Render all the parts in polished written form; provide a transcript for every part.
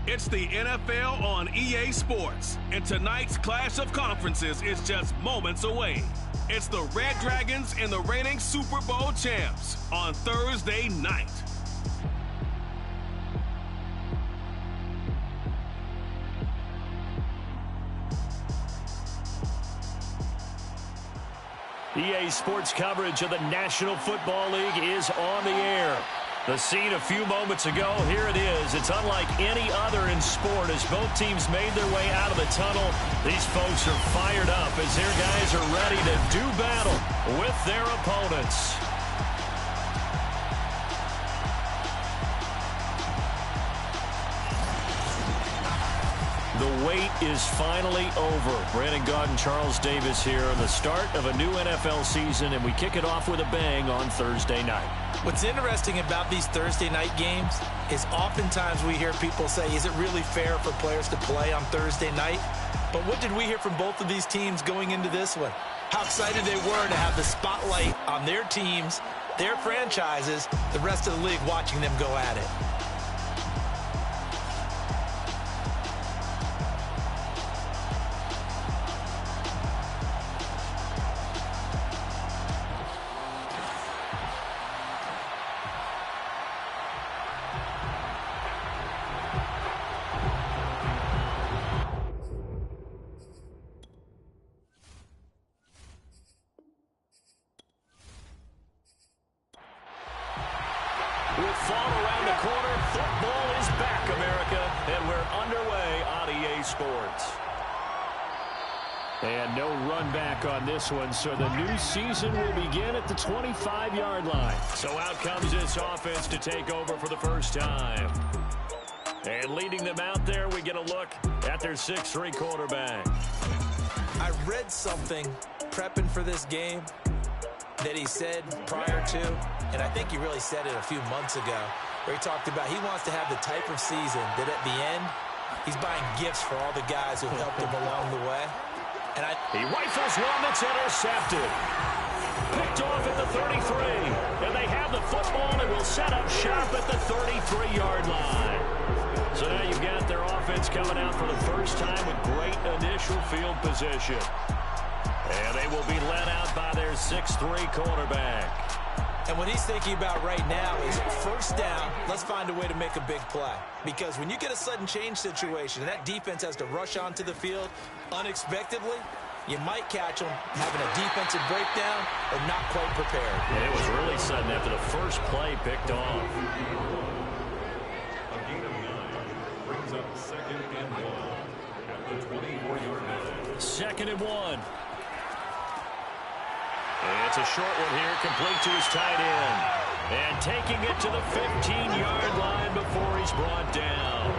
It's the NFL on EA Sports, and tonight's clash of conferences is just moments away. It's the Red Dragons and the reigning Super Bowl champs on Thursday night. EA Sports coverage of the National Football League is on the air. The scene a few moments ago, here it is. It's unlike any other in sport as both teams made their way out of the tunnel. These folks are fired up as their guys are ready to do battle with their opponents. The wait is finally over. Brandon Gaudin and Charles Davis here on the start of a new NFL season, and we kick it off with a bang on Thursday night. What's interesting about these Thursday night games is oftentimes we hear people say, is it really fair for players to play on Thursday night? But what did we hear from both of these teams going into this one? How excited they were to have the spotlight on their teams, their franchises, the rest of the league watching them go at it. With fall around the corner, football is back, America, and we're underway on EA Sports. And no run back on this one, so the new season will begin at the 25-yard line. So out comes this offense to take over for the first time. And leading them out there, we get a look at their 6'3" quarterback. I read something prepping for this game that he said prior to, and I think he really said it a few months ago, where he talked about he wants to have the type of season that at the end, he's buying gifts for all the guys who helped him along the way. And he rifles one that's intercepted. Picked off at the 33. And they have the football and will set up shop at the 33-yard line. So now you've got their offense coming out for the first time with great initial field position. And they will be led out by their 6'3" quarterback. And what he's thinking about right now is first down, let's find a way to make a big play. Because when you get a sudden change situation and that defense has to rush onto the field unexpectedly, you might catch them having a defensive breakdown or not quite prepared. And it was really sudden after the first play picked off. A gain of 9 brings up 2nd and 1 at the 24-yard line. 2nd and 1. It's a short one here, complete to his tight end. And taking it to the 15-yard line before he's brought down.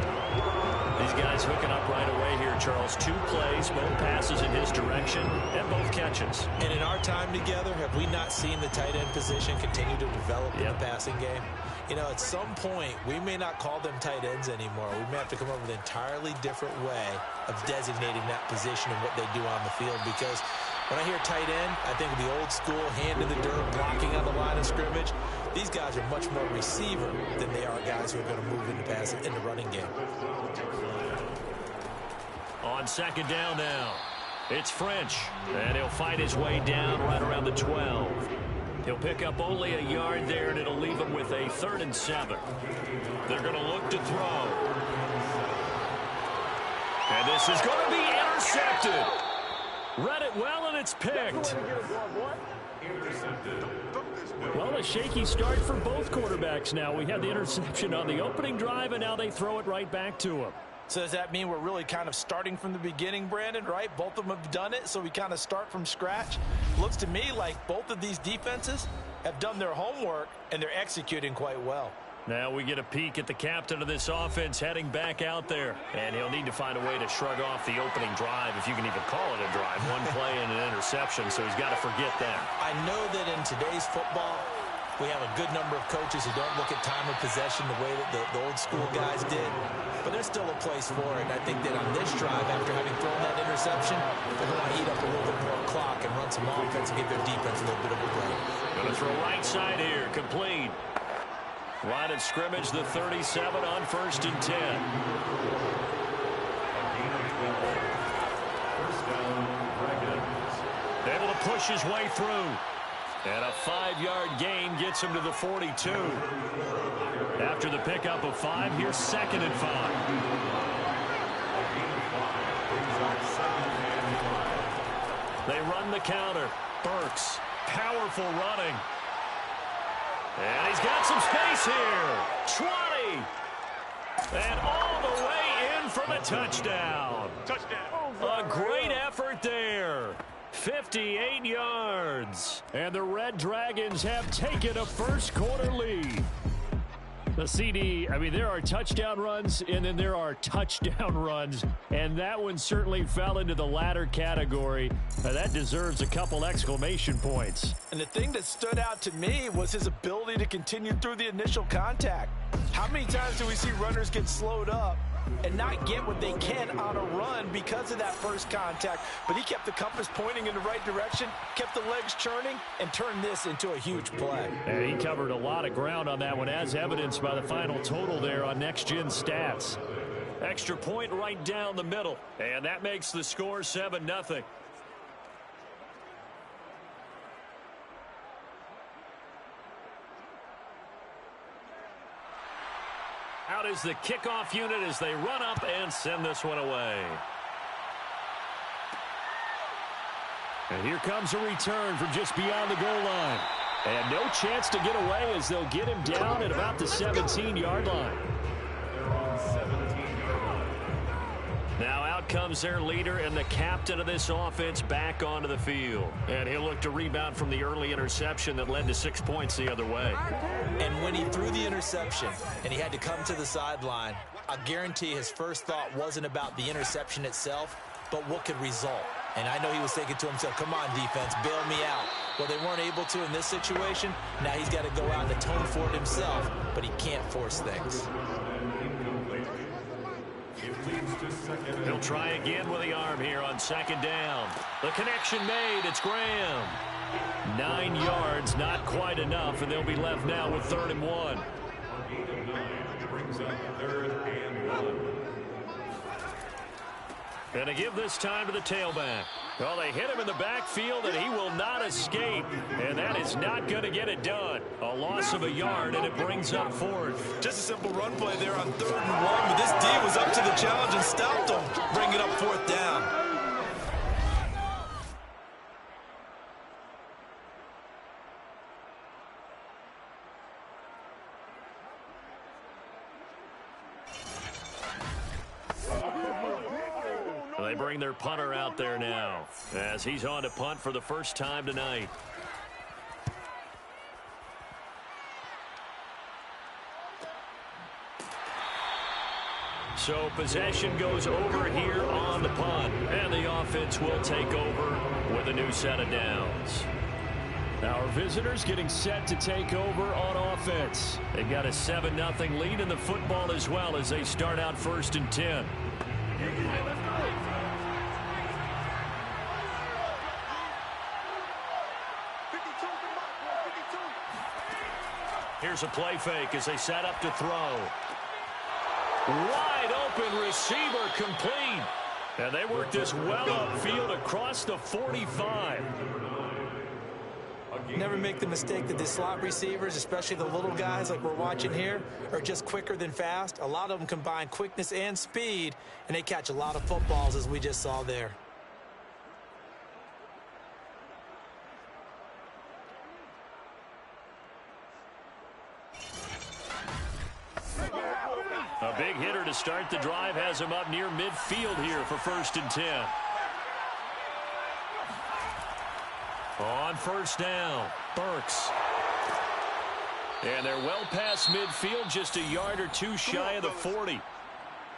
These guys hooking up right away here, Charles. 2 plays, both passes in his direction, and both catches. And in our time together, have we not seen the tight end position continue to develop in the passing game? You know, at some point, we may not call them tight ends anymore. We may have to come up with an entirely different way of designating that position and what they do on the field, because when I hear tight end, I think of the old school, hand in the dirt, blocking on the line of scrimmage. These guys are much more receiver than they are guys who are going to move into passing in the running game. On 2nd down now, it's French, and he'll fight his way down right around the 12. He'll pick up only a yard there, and it'll leave him with a 3rd and 7. They're going to look to throw. And this is going to be intercepted. Read it well, and it's picked. Well, a shaky start for both quarterbacks now. We had the interception on the opening drive, and now they throw it right back to him. So does that mean we're really kind of starting from the beginning, Brandon, right? Both of them have done it, so we kind of start from scratch. Looks to me like both of these defenses have done their homework, and they're executing quite well. Now we get a peek at the captain of this offense heading back out there. And he'll need to find a way to shrug off the opening drive, if you can even call it a drive. One play and an interception, so he's got to forget that. I know that in today's football, we have a good number of coaches who don't look at time of possession the way that the old school guys did. But there's still a place for it. And I think that on this drive, after having thrown that interception, they're going to eat up a little bit more clock and run some offense and give their defense a little bit of a break. Going to throw right side here, complete. Line of scrimmage, the 37 on 1st and 10. Able to push his way through. And a 5-yard gain gets him to the 42. After the pickup of 5, here's 2nd and 5. They run the counter. Burks, powerful running. And he's got some space here. 20. And all the way in from a touchdown. A great effort there. 58 yards. And the Red Dragons have taken a first-quarter lead. The CD, I mean, there are touchdown runs, and then there are touchdown runs, and that one certainly fell into the latter category. That deserves a couple exclamation points. And the thing that stood out to me was his ability to continue through the initial contact. How many times do we see runners get slowed up and not get what they can on a run because of that first contact? But he kept the compass pointing in the right direction, kept the legs churning, and turned this into a huge play. And he covered a lot of ground on that one, as evidenced by the final total there on Next Gen Stats. Extra point right down the middle, and that makes the score 7-0. Out is the kickoff unit as they run up and send this one away. And here comes a return from just beyond the goal line. And no chance to get away as they'll get him down at about the 17-yard line. Now out comes their leader and the captain of this offense back onto the field. And he'll look to rebound from the early interception that led to 6 points the other way. And when he threw the interception and he had to come to the sideline, I guarantee his first thought wasn't about the interception itself, but what could result. And I know he was thinking to himself, come on, defense, bail me out. Well, they weren't able to in this situation. Now he's got to go out and atone for it himself, but he can't force things. He'll try again with the arm here on 2nd down. The connection made. It's Graham. 9 yards, not quite enough, and they'll be left now with 3rd and 1. Brings up 3rd and 1. And to give this time to the tailback. Well, they hit him in the backfield, and he will not escape. And that is not going to get it done. A loss of a yard, and it brings up 4th. Just a simple run play there on 3rd and 1, but this D was up to the challenge and stopped him, bringing up 4th down. They bring their punter out there now as he's on to punt for the first time tonight. So possession goes over here on the punt, and the offense will take over with a new set of downs. Our visitors getting set to take over on offense. They've got a 7-0 lead in the football as well as they start out 1st and 10. Here's a play fake as they set up to throw. Wide open receiver complete. And they work this well upfield across the 45. Never make the mistake that the slot receivers, especially the little guys like we're watching here, are just quicker than fast. A lot of them combine quickness and speed, and they catch a lot of footballs as we just saw there. A big hitter to start the drive has him up near midfield here for 1st and 10. On 1st down, Burks. And they're well past midfield, just a yard or two shy of the 40.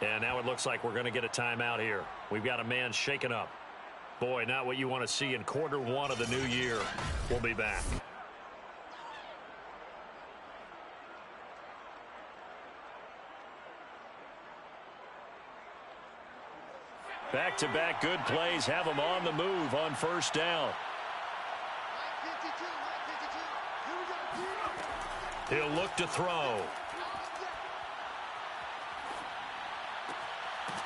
And now it looks like we're going to get a timeout here. We've got a man shaken up. Boy, not what you want to see in Q1 of the new year. We'll be back. Back-to-back good plays have them on the move on 1st down. He'll look to throw.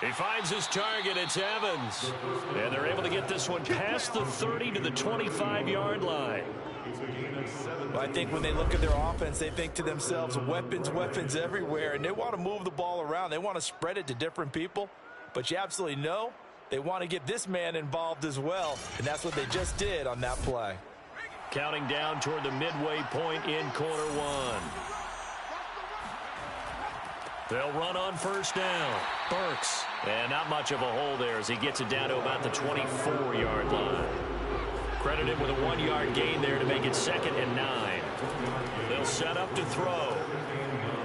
He finds his target. It's Evans. And they're able to get this one past the 30 to the 25-yard line. Well, I think when they look at their offense, they think to themselves, weapons, weapons everywhere, and they want to move the ball around. They want to spread it to different people, but you absolutely know they want to get this man involved as well, and that's what they just did on that play. Counting down toward the midway point in quarter one. They'll run on first down. Burks. And not much of a hole there as he gets it down to about the 24-yard line. Credited with a 1-yard gain there to make it 2nd and 9. They'll set up to throw.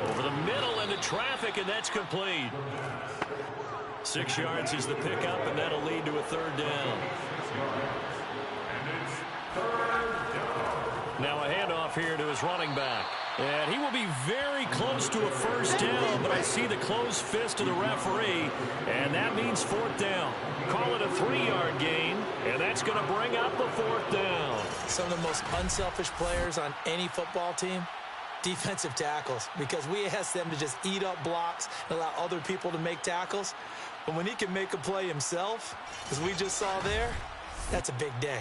Over the middle into traffic, and that's complete. 6 yards is the pickup, and that'll lead to a 3rd down. Now a handoff here to his running back. And he will be very close to a 1st down, but I see the closed fist of the referee, and that means 4th down. Call it a 3-yard gain, and that's going to bring up the 4th down. Some of the most unselfish players on any football team, defensive tackles, because we ask them to just eat up blocks and allow other people to make tackles. But when he can make a play himself, as we just saw there, that's a big day.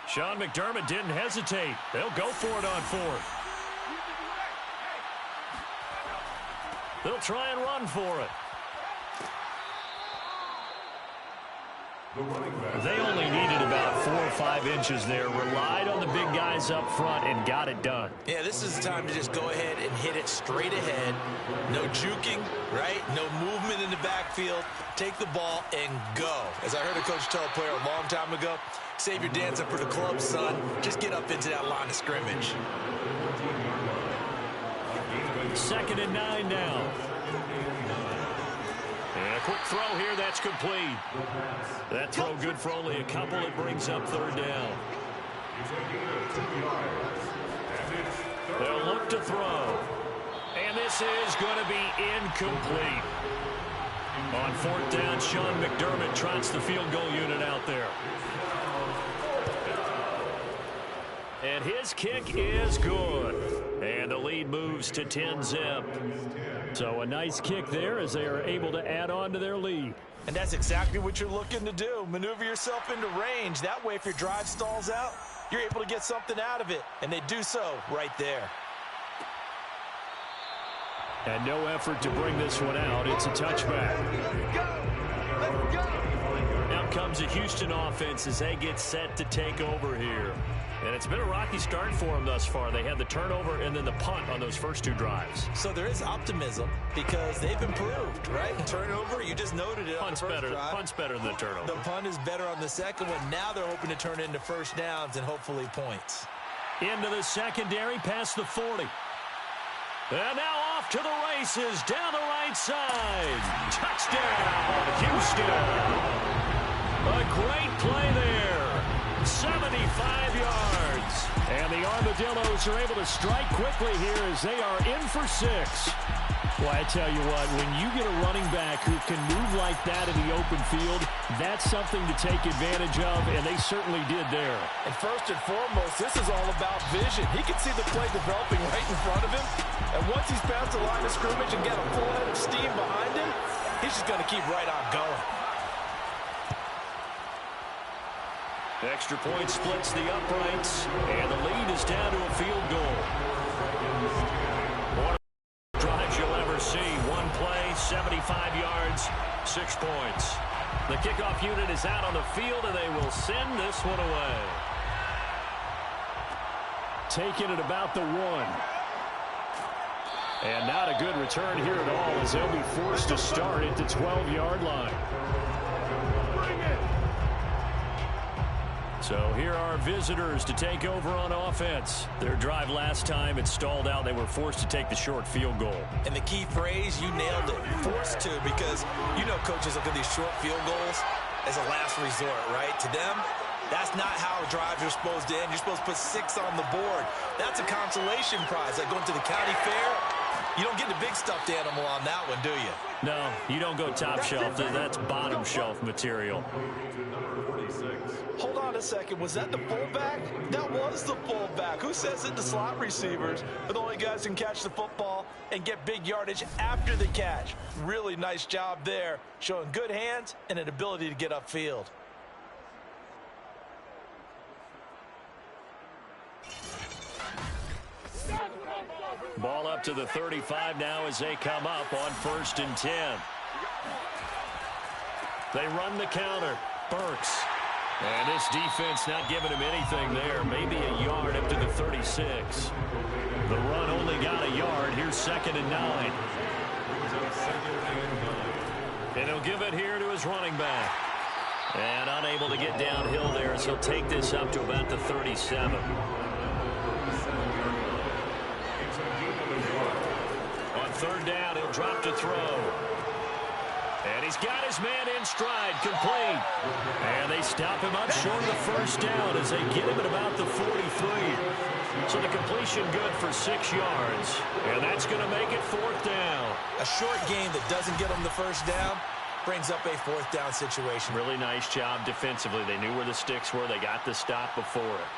Sean McDermott didn't hesitate. They'll go for it on 4th. They'll try and run for it. They only needed about 4 or 5 inches there. Relied on the big guys up front and got it done. Yeah, this is the time to just go ahead and hit it straight ahead. No juking, right? No movement in the backfield. Take the ball and go. As I heard a coach tell a player a long time ago, save your dancing for the club, son. Just get up into that line of scrimmage. 2nd and 9 now. And a quick throw here, that's complete. That throw good for only a couple. It brings up 3rd down. They'll look to throw. And this is going to be incomplete. On 4th down, Sean McDermott trots the field goal unit out there. And his kick is good. And the lead moves to 10-zip. So a nice kick there as they are able to add on to their lead. And that's exactly what you're looking to do. Maneuver yourself into range. That way, if your drive stalls out, you're able to get something out of it. And they do so right there. And no effort to bring this one out. It's a touchback. Let's go. Now comes a Houston offense as they get set to take over here. And it's been a rocky start for them thus far. They had the turnover and then the punt on those first 2 drives. So there is optimism because they've improved, right? Turnover, you just noted it on the first drive. Punt's better than the turnover. The punt is better on the second one. Now they're hoping to turn it into 1st downs and hopefully points. Into the secondary past the 40. And now off to the races down the right side. Touchdown, Houston. A great play there. 75 yards. And the Armadillos are able to strike quickly here as they are in for 6. Well, I tell you what, when you get a running back who can move like that in the open field, that's something to take advantage of, and they certainly did there. And first and foremost, this is all about vision. He can see the play developing right in front of him, and once he's past the line of scrimmage and get a full head of steam behind him, he's just going to keep right on going. Extra point splits the uprights, and the lead is down to a field goal. One drives you'll ever see. 1 play, 75 yards, 6 points. The kickoff unit is out on the field, and they will send this one away. Taking it about the 1. And not a good return here at all as they'll be forced to start at the 12-yard line. So here are visitors to take over on offense. Their drive last time, it stalled out. They were forced to take the short field goal. And the key phrase, you nailed it, forced to, because you know coaches look at these short field goals as a last resort, right? To them, that's not how drives are supposed to end. You're supposed to put 6 on the board. That's a consolation prize, like going to the county fair. You don't get the big stuffed animal on that one, do you? No, you don't go top shelf. That's bottom shelf material. Hold on a second. Was that the fullback? That was the fullback. Who says that the slot receivers are the only guys who can catch the football and get big yardage after the catch? Really nice job there, showing good hands and an ability to get upfield. Ball up to the 35 now as they come up on 1st and 10. They run the counter. Burks. And this defense not giving him anything there. Maybe a yard up to the 36. The run only got a yard. Here's 2nd and 9. And he'll give it here to his running back. And unable to get downhill there, so he'll take this up to about the 37. On 3rd down, he'll drop to throw. And he's got his man in stride, complete. And they stop him up short of the 1st down as they get him at about the 43. So the completion good for 6 yards. And that's going to make it 4th down. A short game that doesn't get them the 1st down brings up a 4th down situation. Really nice job defensively. They knew where the sticks were. They got the stop before it.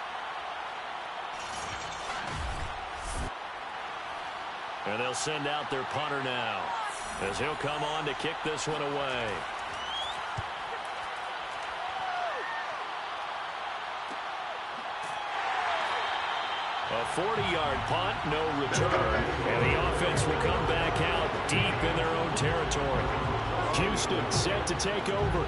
And they'll send out their punter now, as he'll come on to kick this one away. A 40-yard punt, no return. And the offense will come back out deep in their own territory. Houston set to take over.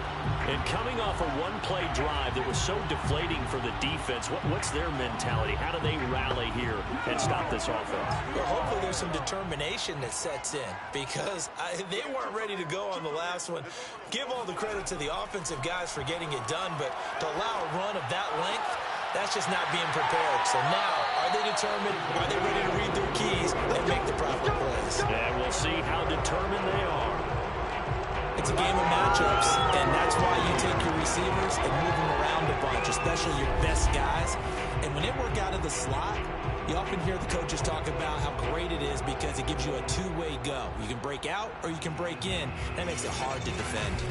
And coming off a one-play drive that was so deflating for the defense, what's their mentality? How do they rally here and stop this offense? Well, hopefully there's some determination that sets in, because they weren't ready to go on the last one. Give all the credit to the offensive guys for getting it done, but to allow a run of that length, that's just not being prepared. So now, are they determined? Are they ready to read their keys and make the proper plays? And we'll see how determined they are. It's a game of matchups, and that's why you take your receivers and move them around a bunch, especially your best guys. And when they work out of the slot, you often hear the coaches talk about how great it is because it gives you a two-way go. You can break out or you can break in. That makes it hard to defend.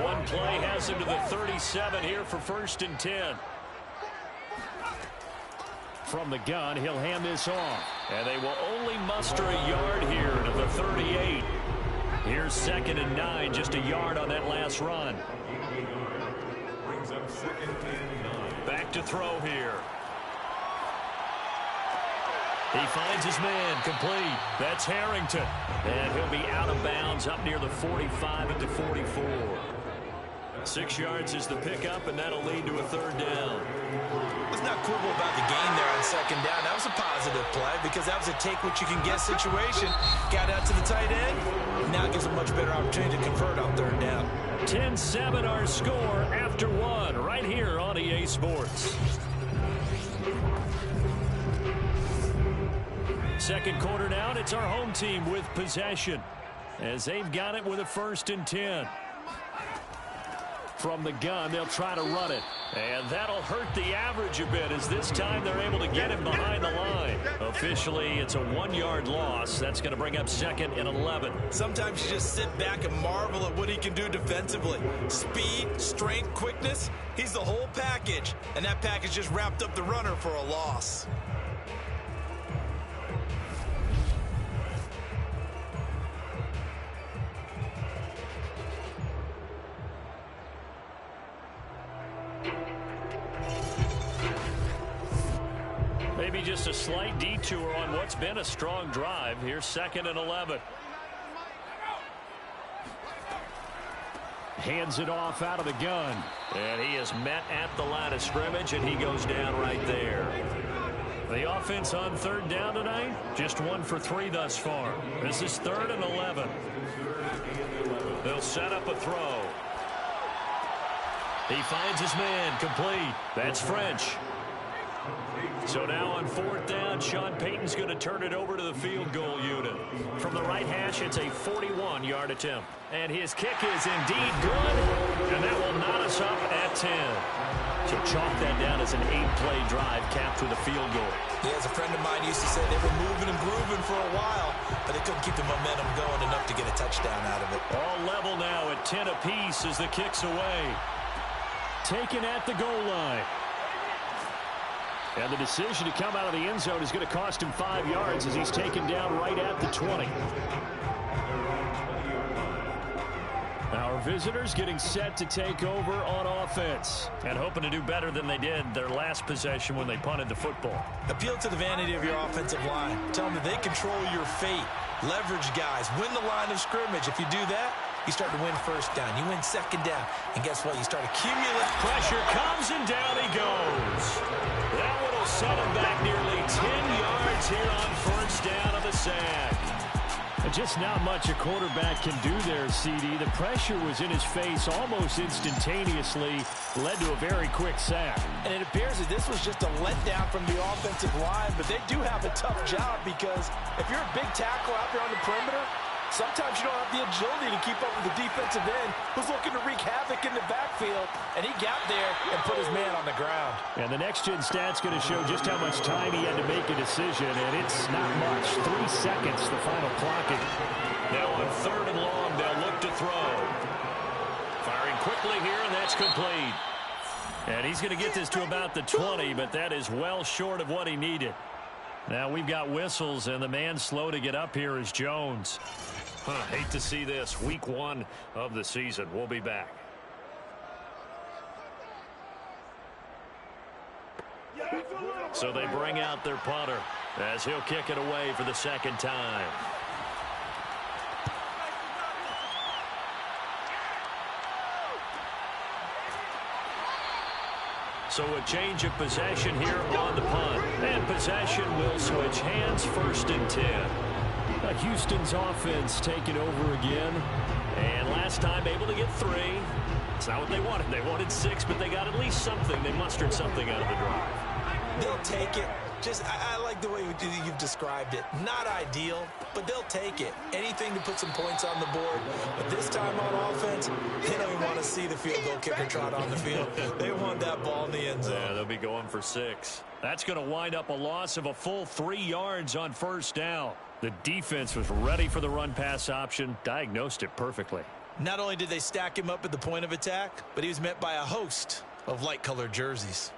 One play has him to the 37 here for 1st and 10. From the gun, he'll hand this off. And they will only muster a yard here to the 38. Here's 2nd and 9, just a yard on that last run. Brings up 2nd and 9. Back to throw here. He finds his man, complete. That's Harrington. And he'll be out of bounds up near the 45 at the 44. 6 yards is the pickup, and that'll lead to a 3rd down. Let's not quibble about the gain there on 2nd down. That was a positive play because that was a take-what-you-can-get situation. Got out to the tight end. Now it gives a much better opportunity to convert on 3rd down. 10-7 our score after 1 right here on EA Sports. 2nd quarter down, it's our home team with possession as they've got it with a 1st and 10. From the gun, they'll try to run it. And that'll hurt the average a bit as this time they're able to get him behind the line. Officially, it's a 1-yard loss. That's going to bring up 2nd and 11. Sometimes you just sit back and marvel at what he can do defensively. Speed, strength, quickness, he's the whole package. And that package just wrapped up the runner for a loss. Maybe just a slight detour on what's been a strong drive. Here's 2nd and 11. Hands it off out of the gun. And he is met at the line of scrimmage, and he goes down right there. The offense on 3rd down tonight, just 1 for 3 thus far. This is 3rd and 11. They'll set up a throw. He finds his man, complete. That's French. So now on 4th down, Sean Payton's going to turn it over to the field goal unit. From the right hash, it's a 41-yard attempt. And his kick is indeed good, and that will knot us up at 10. So chalk that down as an 8-play drive capped with a field goal. Yeah, as a friend of mine used to say, they were moving and grooving for a while, but they couldn't keep the momentum going enough to get a touchdown out of it. All level now at 10 apiece as the kick's away. Taken at the goal line. And the decision to come out of the end zone is going to cost him 5 yards as he's taken down right at the 20. Our visitors getting set to take over on offense and hoping to do better than they did their last possession when they punted the football. Appeal to the vanity of your offensive line. Tell them that they control your fate. Leverage guys. Win the line of scrimmage. If you do that, you start to win first down. You win second down. And guess what? You start accumulating. Pressure comes and down he goes. That one will set him back nearly 10 yards here on first down of the sack. Just not much a quarterback can do there, CD. The pressure was in his face almost instantaneously, led to a very quick sack. And it appears that this was just a letdown from the offensive line, but they do have a tough job because if you're a big tackle out there on the perimeter, sometimes you don't have the agility to keep up with the defensive end who's looking to wreak havoc in the backfield, and he got there and put his man on the ground. And the next-gen stat's going to show just how much time he had to make a decision, and it's not much. 3 seconds, the final clocking. Now on 3rd and long, they'll look to throw. Firing quickly here, and that's complete. And he's going to get this to about the 20, but that is well short of what he needed. Now we've got whistles, and the man slow to get up here is Jones. Hate to see this. Week 1 of the season. We'll be back. So they bring out their punter as he'll kick it away for the second time. So a change of possession here on the punt. And possession will switch hands, 1st and 10. Houston's offense taking over again. And last time able to get 3. It's not what they wanted. They wanted 6, but they got at least something. They mustered something out of the drive. They'll take it. I like the way you've described it. Not ideal, but they'll take it. Anything to put some points on the board. But this time on offense, they don't even want to see the field goal kicker trot on the field. They want that ball in the end zone. Yeah, they'll be going for 6. That's going to wind up a loss of a full 3 yards on first down. The defense was ready for the run-pass option, diagnosed it perfectly. Not only did they stack him up at the point of attack, but he was met by a host of light-colored jerseys.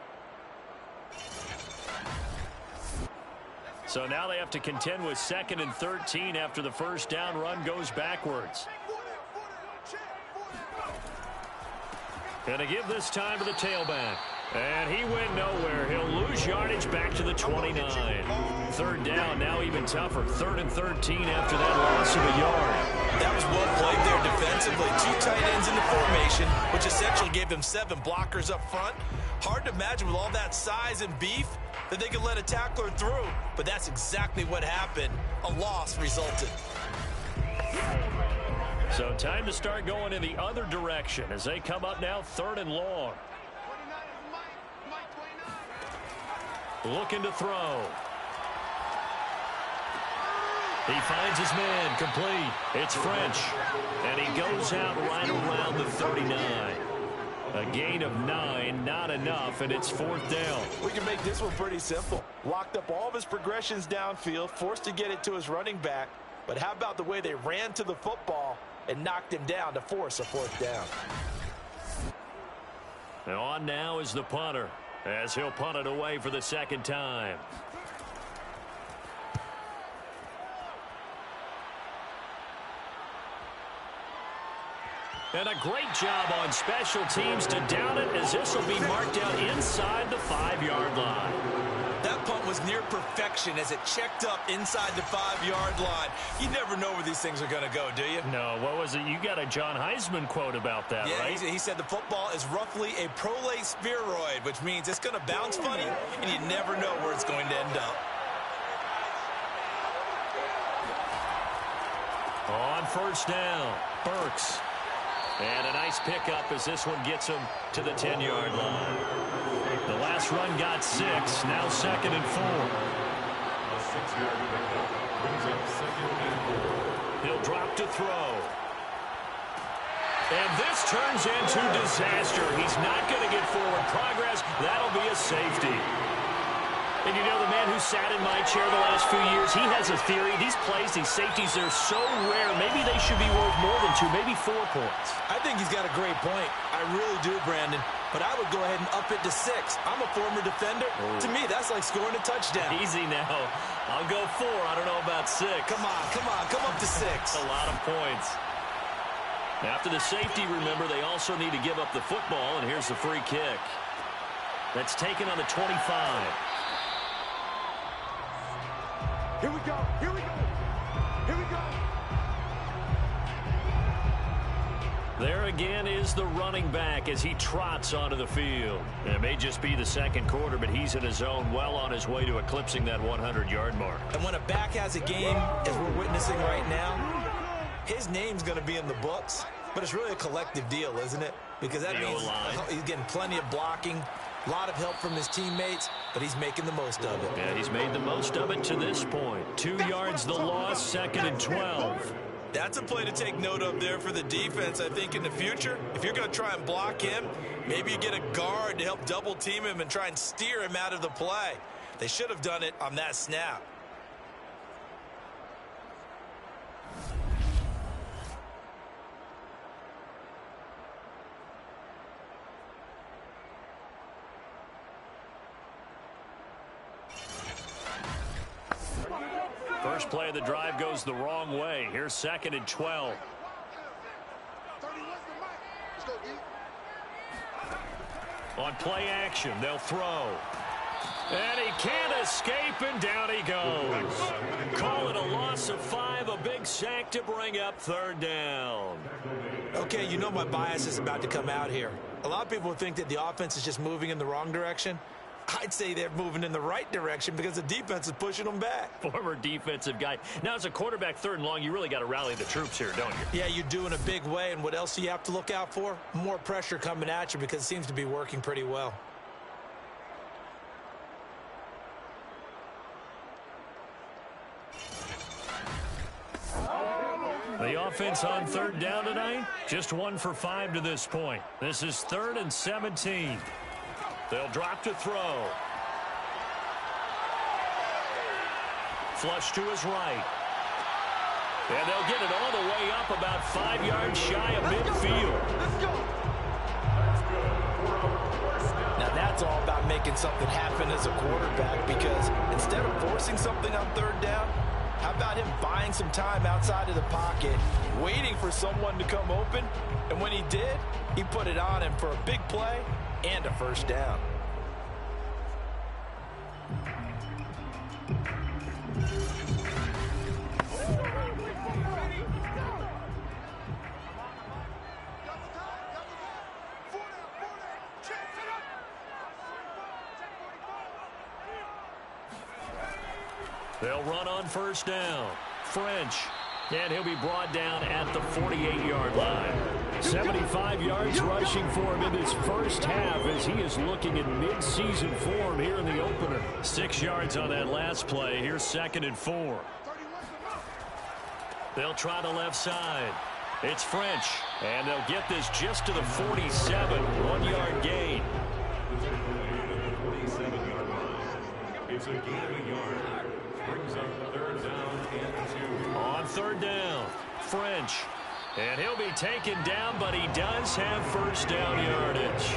So now they have to contend with 2nd and 13 after the first down run goes backwards. Gonna give this time to the tailback. And he went nowhere. He'll lose yardage back to the 29. 3rd down, now even tougher. 3rd and 13 after that loss of a yard. That was well played there defensively. 2 tight ends in the formation, which essentially gave them 7 blockers up front. Hard to imagine with all that size and beef that they could let a tackler through. But that's exactly what happened. A loss resulted. So time to start going in the other direction as they come up now 3rd and long. Looking to throw. He finds his man, complete. It's French. And he goes out right around the 39. A gain of 9, not enough, and it's 4th down. We can make this one pretty simple. Locked up all of his progressions downfield, forced to get it to his running back. But how about the way they ran to the football and knocked him down to force a 4th down? And on now is the punter, as he'll punt it away for the 2nd time. And a great job on special teams to down it, as this will be marked out inside the 5-yard line. That punt was near perfection as it checked up inside the 5-yard line. You never know where these things are going to go, do you? No, what was it? You got a John Heisman quote about that, right? Yeah, he said the football is roughly a prolate spheroid, which means it's going to bounce funny, and you never know where it's going to end up. On first down, Burks. And a nice pickup as this one gets him to the 10-yard line. The last run got 6, now 2nd and 4. A 6-yard pickup brings up 2nd and 4. He'll drop to throw. And this turns into disaster. He's not going to get forward progress. That'll be a safety. And you know, the man who sat in my chair the last few years, he has a theory. These plays, these safeties, they're so rare. Maybe they should be worth more than 2, maybe 4 points. I think he's got a great point. I really do, Brandon. But I would go ahead and up it to 6. I'm a former defender. To me, that's like scoring a touchdown. Easy now. I'll go 4. I don't know about 6. Come on. Come up to 6. A lot of points. After the safety, remember, they also need to give up the football, and here's the free kick. That's taken on the 25. Here we go. Here we go. Here we go. There again is the running back as he trots onto the field. And it may just be the second quarter, but he's in his zone, well on his way to eclipsing that 100-yard mark. And when a back has a game, as we're witnessing right now, his name's going to be in the books, but it's really a collective deal, isn't it? Because that means he's getting plenty of blocking, a lot of help from his teammates, but he's making the most of it. Yeah, he's made the most of it to this point. 2 yards the loss, 2nd and 12. That's a play to take note of there for the defense, I think, in the future. If you're going to try and block him, maybe you get a guard to help double team him and try and steer him out of the play. They should have done it on that snap. First play of the drive goes the wrong way. Here's 2nd and 12. On play action, they'll throw. And he can't escape, and down he goes. Call it a loss of 5, a big sack to bring up 3rd down. Okay, you know my bias is about to come out here. A lot of people think that the offense is just moving in the wrong direction. I'd say they're moving in the right direction because the defense is pushing them back. Former defensive guy. Now, as a quarterback, 3rd and long, you really got to rally the troops here, don't you? Yeah, you do in a big way. And what else do you have to look out for? More pressure coming at you because it seems to be working pretty well. The offense on 3rd down tonight, just 1 for 5 to this point. This is 3rd and 17. They'll drop to throw. Flush to his right. And they'll get it all the way up about 5 yards shy of midfield. Now that's all about making something happen as a quarterback, because instead of forcing something on 3rd down, how about him buying some time outside of the pocket, waiting for someone to come open, and when he did, he put it on him for a big play and a 1st down. They'll run on 1st down. French. And he'll be brought down at the 48-yard line. 75 yards rushing for him in this first half as he is looking in mid-season form here in the opener. 6 yards on that last play. Here's 2nd and 4. They'll try the left side. It's French. And they'll get this just to the 47. 1-yard gain. It's a gain of a yard. Brings up 3rd down and 2. On 3rd down, French. And he'll be taken down, but he does have 1st down yardage.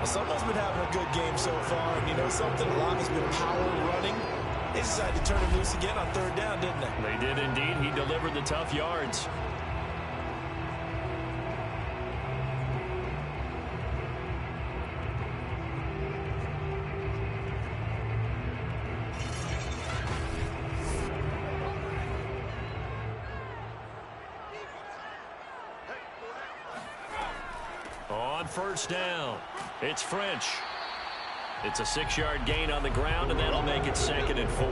Someone's been having a good game so far, and you know something? A lot has been power running. They decided to turn him loose again on 3rd down, didn't they? They did indeed. He delivered the tough yards. On 1st down, it's French. It's a 6-yard gain on the ground, and that'll make it 2nd and 4.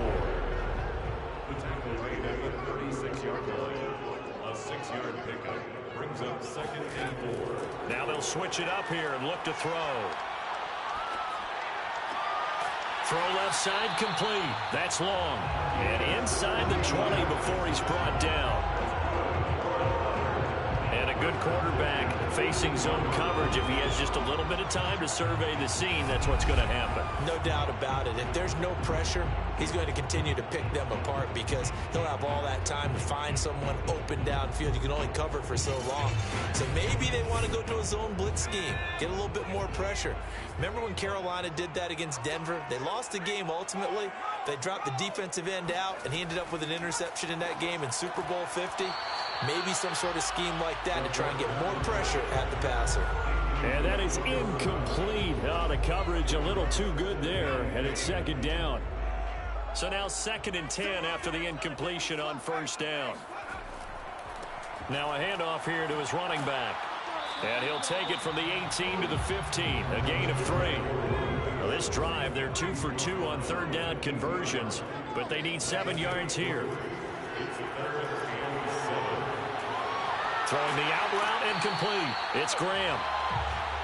The tackle made at the 36-yard line. A 6-yard pickup brings up 2nd and 4. Now they'll switch it up here and look to throw. Throw left side complete. That's long. And inside the 20 before he's brought down. facing zone coverage, if he has just a little bit of time to survey the scene, that's what's going to happen. No doubt about it. If there's no pressure, he's going to continue to pick them apart because he'll have all that time to find someone open downfield. You can only cover for so long. So maybe they want to go to a zone blitz scheme, get a little bit more pressure. Remember when Carolina did that against Denver? They lost the game ultimately. They dropped the defensive end out, and he ended up with an interception in that game in Super Bowl 50. Maybe some sort of scheme like that to try and get more pressure at the passer. And that is incomplete. Oh, the coverage a little too good there, and it's second down. So now 2nd and 10 after the incompletion on first down. Now a handoff here to his running back. And he'll take it from the 18 to the 15, a gain of 3. Well, this drive, they're 2 for 2 on third down conversions, but they need 7 yards here. Throwing the out route incomplete. It's Graham.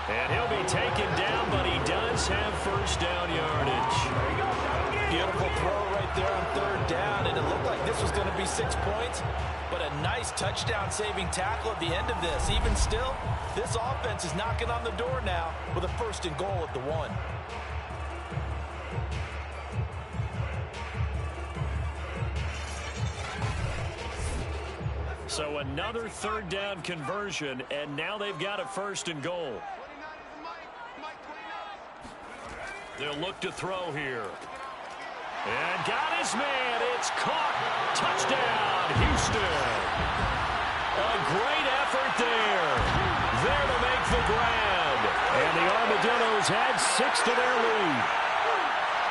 And he'll be taken down, but he does have first down yardage. Beautiful throw right there on third down, and it looked like this was going to be 6 points, but a nice touchdown-saving tackle at the end of this. Even still, this offense is knocking on the door now with a 1st and goal at the 1. So another third down conversion, and now they've got a 1st and goal. They'll look to throw here. And got his man. It's caught. Touchdown, Houston. A great effort there. There to make the grab. And the Armadillos had 6 to their lead.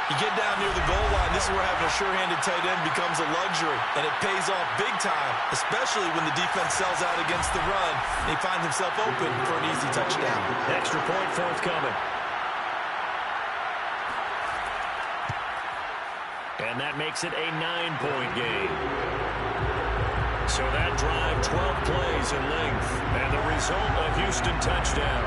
You get down near the goal line, this is where having a sure-handed tight end becomes a luxury, and it pays off big time, especially when the defense sells out against the run, and he finds himself open for an easy touchdown. Extra point forthcoming. And that makes it a 9-point game. So that drive, 12 plays in length, and the result, a Houston touchdown.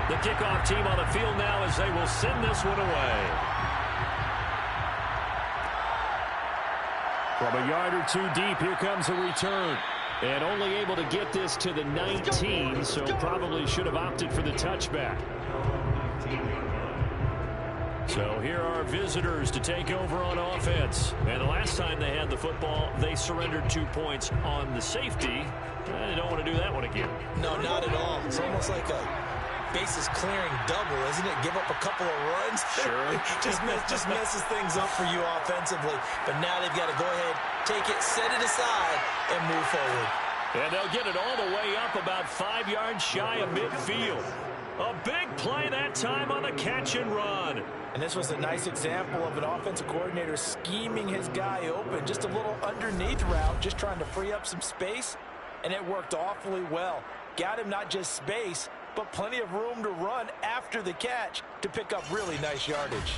The kickoff team on the field now as they will send this one away. From a yard or 2 deep, here comes a return. And only able to get this to the 19, so probably should have opted for the touchback. So here are visitors to take over on offense. And the last time they had the football, they surrendered 2 points on the safety. They don't want to do that one again. No, not at all. It's almost like a bases clearing double, isn't it? Give up a couple of runs. Sure. just messes things up for you offensively. But now they've got to go ahead, take it, set it aside, and move forward. And they'll get it all the way up about 5 yards shy of midfield. A big play that time on the catch and run. And this was a nice example of an offensive coordinator scheming his guy open. Just a little underneath route, just trying to free up some space. And it worked awfully well. Got him not just space, but plenty of room to run after the catch to pick up really nice yardage.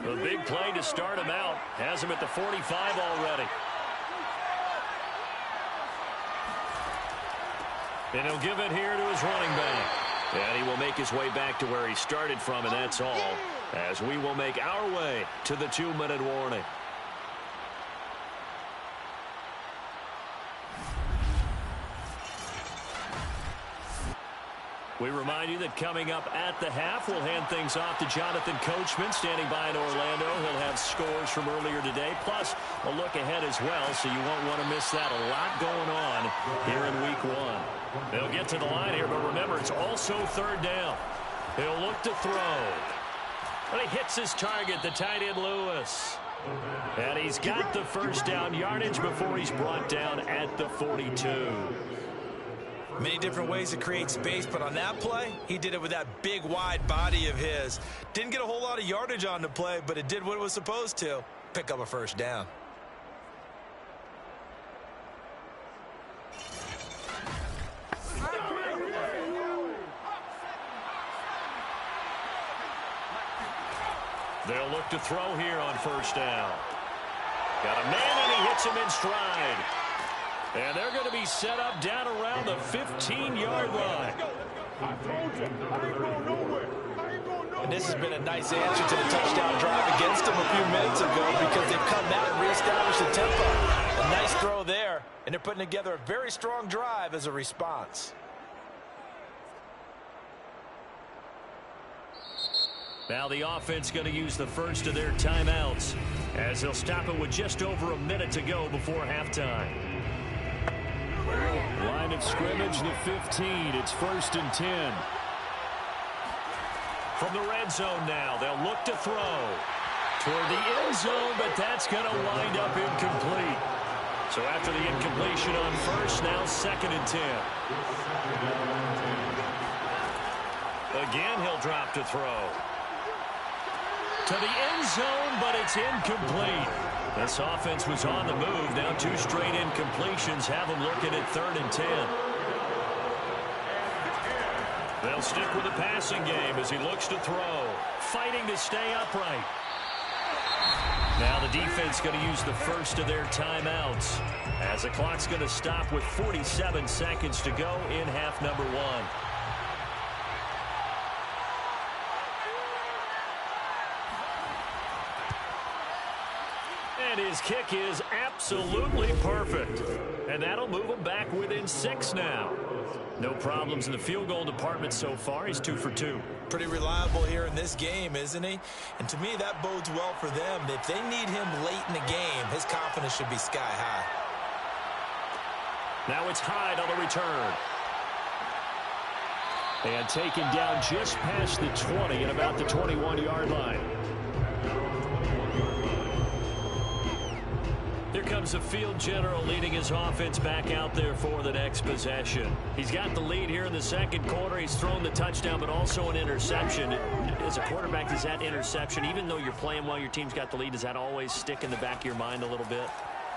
A big play to start him out. Has him at the 45 already. And he'll give it here to his running back. And he will make his way back to where he started from, and that's all. As we will make our way to the 2-minute warning. We remind you that coming up at the half, we'll hand things off to Jonathan Coachman standing by in Orlando. He'll have scores from earlier today, plus a look ahead as well, so you won't want to miss that. A lot going on here in Week 1. They'll get to the line here, but remember, it's also third down. He'll look to throw. But he hits his target, the tight end Lewis. And he's got the first down yardage before he's brought down at the 42. Many different ways to create space, but on that play, he did it with that big, wide body of his. Didn't get a whole lot of yardage on the play, but it did what it was supposed to. Pick up a first down. They'll look to throw here on first down. Got a man, and he hits him in stride. And they're going to be set up down around the 15-yard line. I told you, I ain't going nowhere. And this has been a nice answer to the touchdown drive against them a few minutes ago because they've come out and reestablished the tempo. A nice throw there, and they're putting together a very strong drive as a response. Now the offense going to use the first of their timeouts as they'll stop it with just over a minute to go before halftime. Line of scrimmage, the 15. It's 1st and 10. From the red zone now, they'll look to throw toward the end zone, but that's going to wind up incomplete. So after the incompletion on first, now 2nd and 10. Again, he'll drop to throw to the end zone, but it's incomplete. This offense was on the move. Now 2 straight incompletions have them looking at 3rd and 10. They'll stick with the passing game as he looks to throw, fighting to stay upright. Now the defense going to use the first of their timeouts as the clock's going to stop with 47 seconds to go in half number 1. And his kick is absolutely perfect. And that'll move him back within 6 now. No problems in the field goal department so far. He's 2 for 2. Pretty reliable here in this game, isn't he? And to me, that bodes well for them. If they need him late in the game, his confidence should be sky high. Now it's Hyde on the return. And taken down just past the 20 and about the 21-yard line. Here comes the field general leading his offense back out there for the next possession. He's got the lead here in the second quarter. He's thrown the touchdown, but also an interception. As a quarterback, does that interception, even though you're playing while your team's got the lead, does that always stick in the back of your mind a little bit?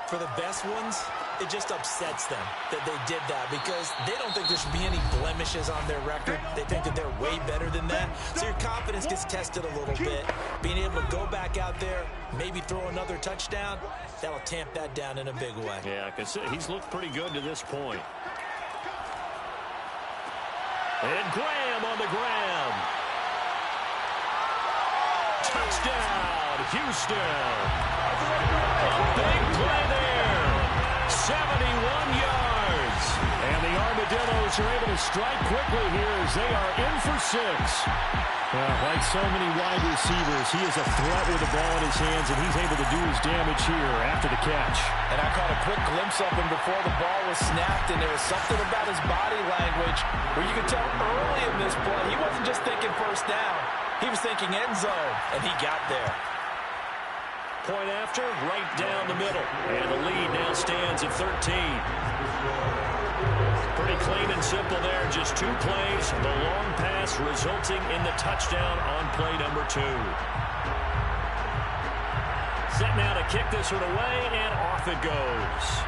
For the best ones, it just upsets them that they did that because they don't think there should be any blemishes on their record. They think that they're way better than that. So your confidence gets tested a little bit. Being able to go back out there, maybe throw another touchdown, that'll tamp that down in a big way. Yeah, because he's looked pretty good to this point. And Graham on the ground. Touchdown, Houston. A big play there. 71 yards. And the Armadillos are able to strike quickly here as they are in for 6. Like so many wide receivers, he is a threat with the ball in his hands, and he's able to do his damage here after the catch. And I caught a quick glimpse of him before the ball was snapped, and there was something about his body language where you could tell early in this play he wasn't just thinking first down. He was thinking end zone, and he got there. Point after, right down the middle. And the lead now stands at 13. Pretty clean and simple there. Just 2 plays. The long pass resulting in the touchdown on play number 2. Set now to kick this one away, and off it goes.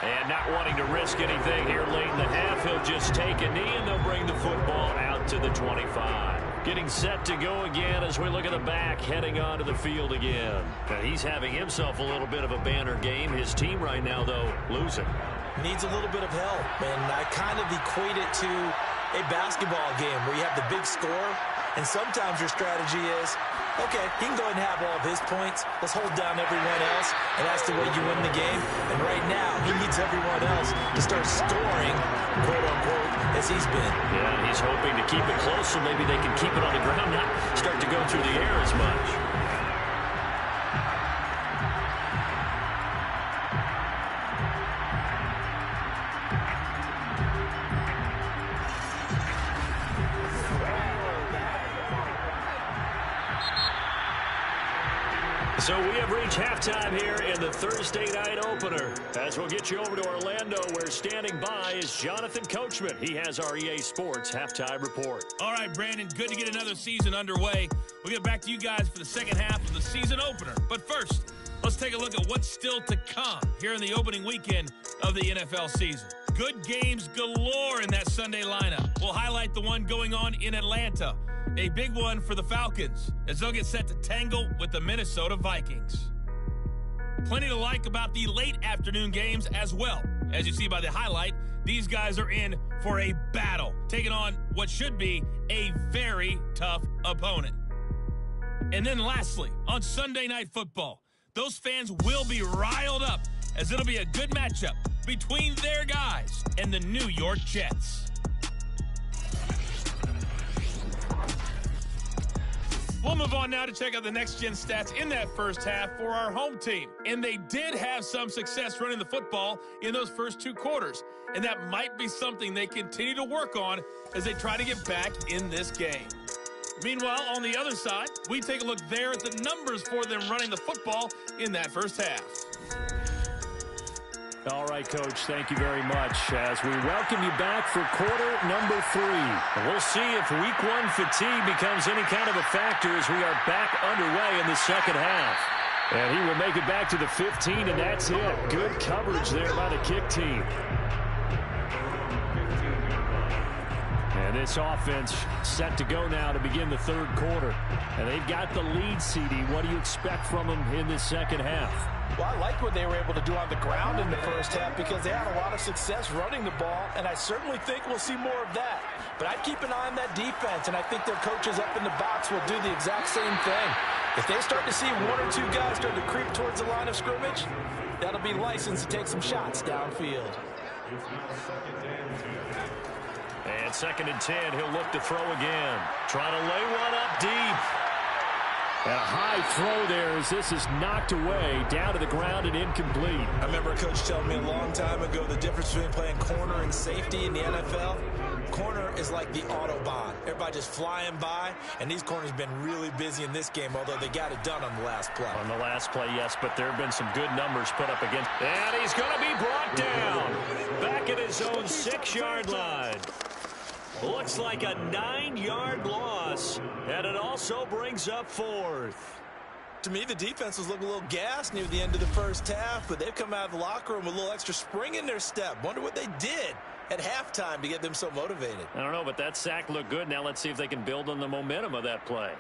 And not wanting to risk anything here late in the half, he'll just take a knee, and they'll bring the football out to the 25. Getting set to go again as we look at the back, heading onto the field again. Now he's having himself a little bit of a banner game. His team right now, though, losing. Needs a little bit of help, and I kind of equate it to a basketball game where you have the big score, and sometimes your strategy is, okay, he can go ahead and have all of his points. Let's hold down everyone else, and that's the way you win the game. And right now, he needs everyone else to start scoring, quote-unquote, as he's been. Yeah, and he's hoping to keep it close so maybe they can keep it on the ground, not start to go through the air as much. So we have reached halftime here in the Thursday night opener. As we'll get you over to Orlando, where standing by is Jonathan Coachman. He has our EA Sports halftime report. All right, Brandon, good to get another season underway. We'll get back to you guys for the second half of the season opener. But first, let's take a look at what's still to come here in the opening weekend of the NFL season. Good games galore in that Sunday lineup. We'll highlight the one going on in Atlanta. A big one for the Falcons as they'll get set to tangle with the Minnesota Vikings. Plenty to like about the late afternoon games as well. As you see by the highlight, these guys are in for a battle, taking on what should be a very tough opponent. And then lastly, on Sunday Night Football, those fans will be riled up as it'll be a good matchup between their guys and the New York Jets. We'll move on now to check out the next-gen stats in that first half for our home team. And they did have some success running the football in those first two quarters. And that might be something they continue to work on as they try to get back in this game. Meanwhile, on the other side, we take a look there at the numbers for them running the football in that first half. All right, Coach, thank you very much. As we welcome you back for quarter number 3. We'll see if week 1 fatigue becomes any kind of a factor as we are back underway in the second half. And he will make it back to the 15, and that's it. Good coverage there by the kick team. And this offense set to go now to begin the third quarter. And they've got the lead, CD. What do you expect from them in this second half? Well, I like what they were able to do on the ground in the first half because they had a lot of success running the ball, and I certainly think we'll see more of that. But I'd keep an eye on that defense, and I think their coaches up in the box will do the exact same thing. If they start to see 1 or 2 guys start to creep towards the line of scrimmage, that'll be licensed to take some shots downfield. And 2nd and 10, he'll look to throw again. Trying to lay one up deep. And a high throw there as this is knocked away, down to the ground and incomplete. I remember a coach telling me a long time ago the difference between playing corner and safety in the NFL. Corner is like the Autobahn. Everybody just flying by, and these corners have been really busy in this game, although they got it done on the last play. On the last play, yes, but there have been some good numbers put up against. And he's going to be brought down. Back at his own 6-yard line. Looks like a 9-yard loss, and it also brings up 4th. To me, the defense was looking a little gassed near the end of the first half, but they've come out of the locker room with a little extra spring in their step. Wonder what they did at halftime to get them so motivated. I don't know, but that sack looked good. Now let's see if they can build on the momentum of that play.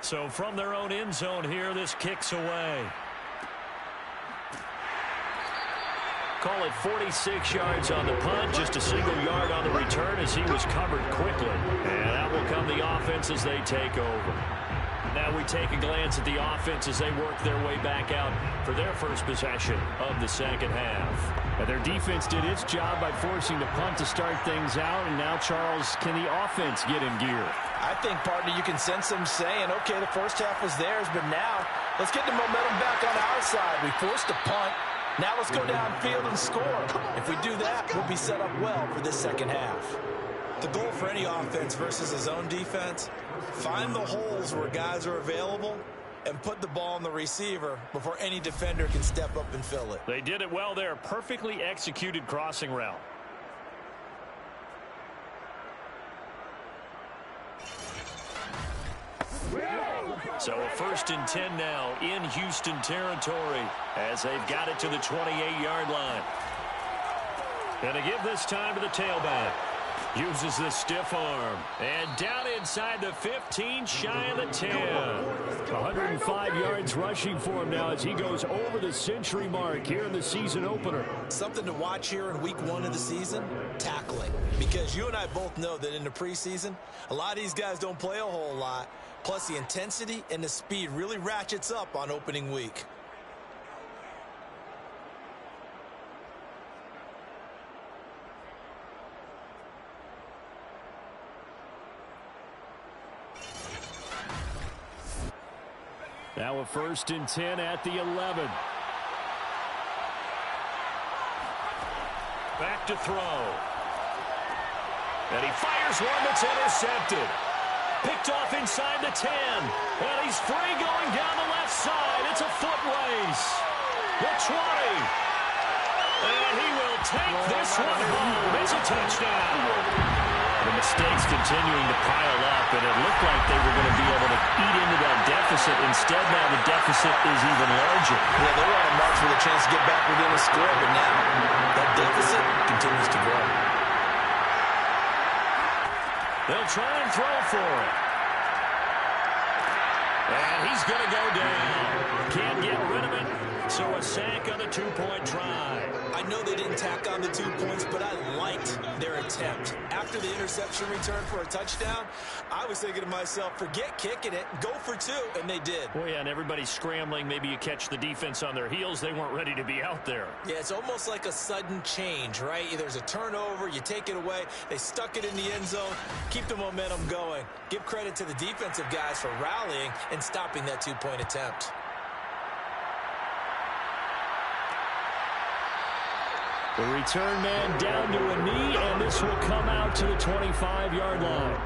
So from their own end zone here, this kicks away. Call it 46 yards on the punt, just a single yard on the return as he was covered quickly. And that will come the offense as they take over. Now we take a glance at the offense as they work their way back out for their first possession of the second half. Now their defense did its job by forcing the punt to start things out, and now, Charles, can the offense get in gear? I think, partner, you can sense them saying, okay, the first half was theirs, but now let's get the momentum back on our side. We forced a punt. Now let's go downfield and score. If we do that, we'll be set up well for this second half. The goal for any offense versus his own defense, find the holes where guys are available and put the ball on the receiver before any defender can step up and fill it. They did it well there. Perfectly executed crossing route. So a 1st and 10 now in Houston territory as they've got it to the 28-yard line. And to give this time to the tailback. Uses the stiff arm. And down inside the 15, shy of the 10. 105 yards rushing for him now as he goes over the century mark here in the season opener. Something to watch here in week 1 of the season, tackling. Because you and I both know that in the preseason, a lot of these guys don't play a whole lot. Plus, the intensity and the speed really ratchets up on opening week. Now a 1st and 10 at the 11. Back to throw. And he fires one that's intercepted. Picked off inside the 10. And he's free going down the left side. It's a foot race. The 20. And he will take this one home. It's a touchdown. The mistakes continuing to pile up, and it looked like they were going to be able to eat into that deficit. Instead, now the deficit is even larger. Yeah, they were on a march with a chance to get back within a score, but now that deficit continues to grow. They'll try and throw for it. And he's going to go down. Can't get rid of it. So a sack on the two-point try. I know they didn't tack on the 2 points, but I liked their attempt. After the interception return for a touchdown, I was thinking to myself, forget kicking it, go for 2, and they did. Well, yeah, and everybody's scrambling. Maybe you catch the defense on their heels. They weren't ready to be out there. Yeah, it's almost like a sudden change, right? There's a turnover, you take it away, they stuck it in the end zone, keep the momentum going. Give credit to the defensive guys for rallying and stopping that 2-point attempt. The return man down to a knee, and this will come out to the 25-yard line.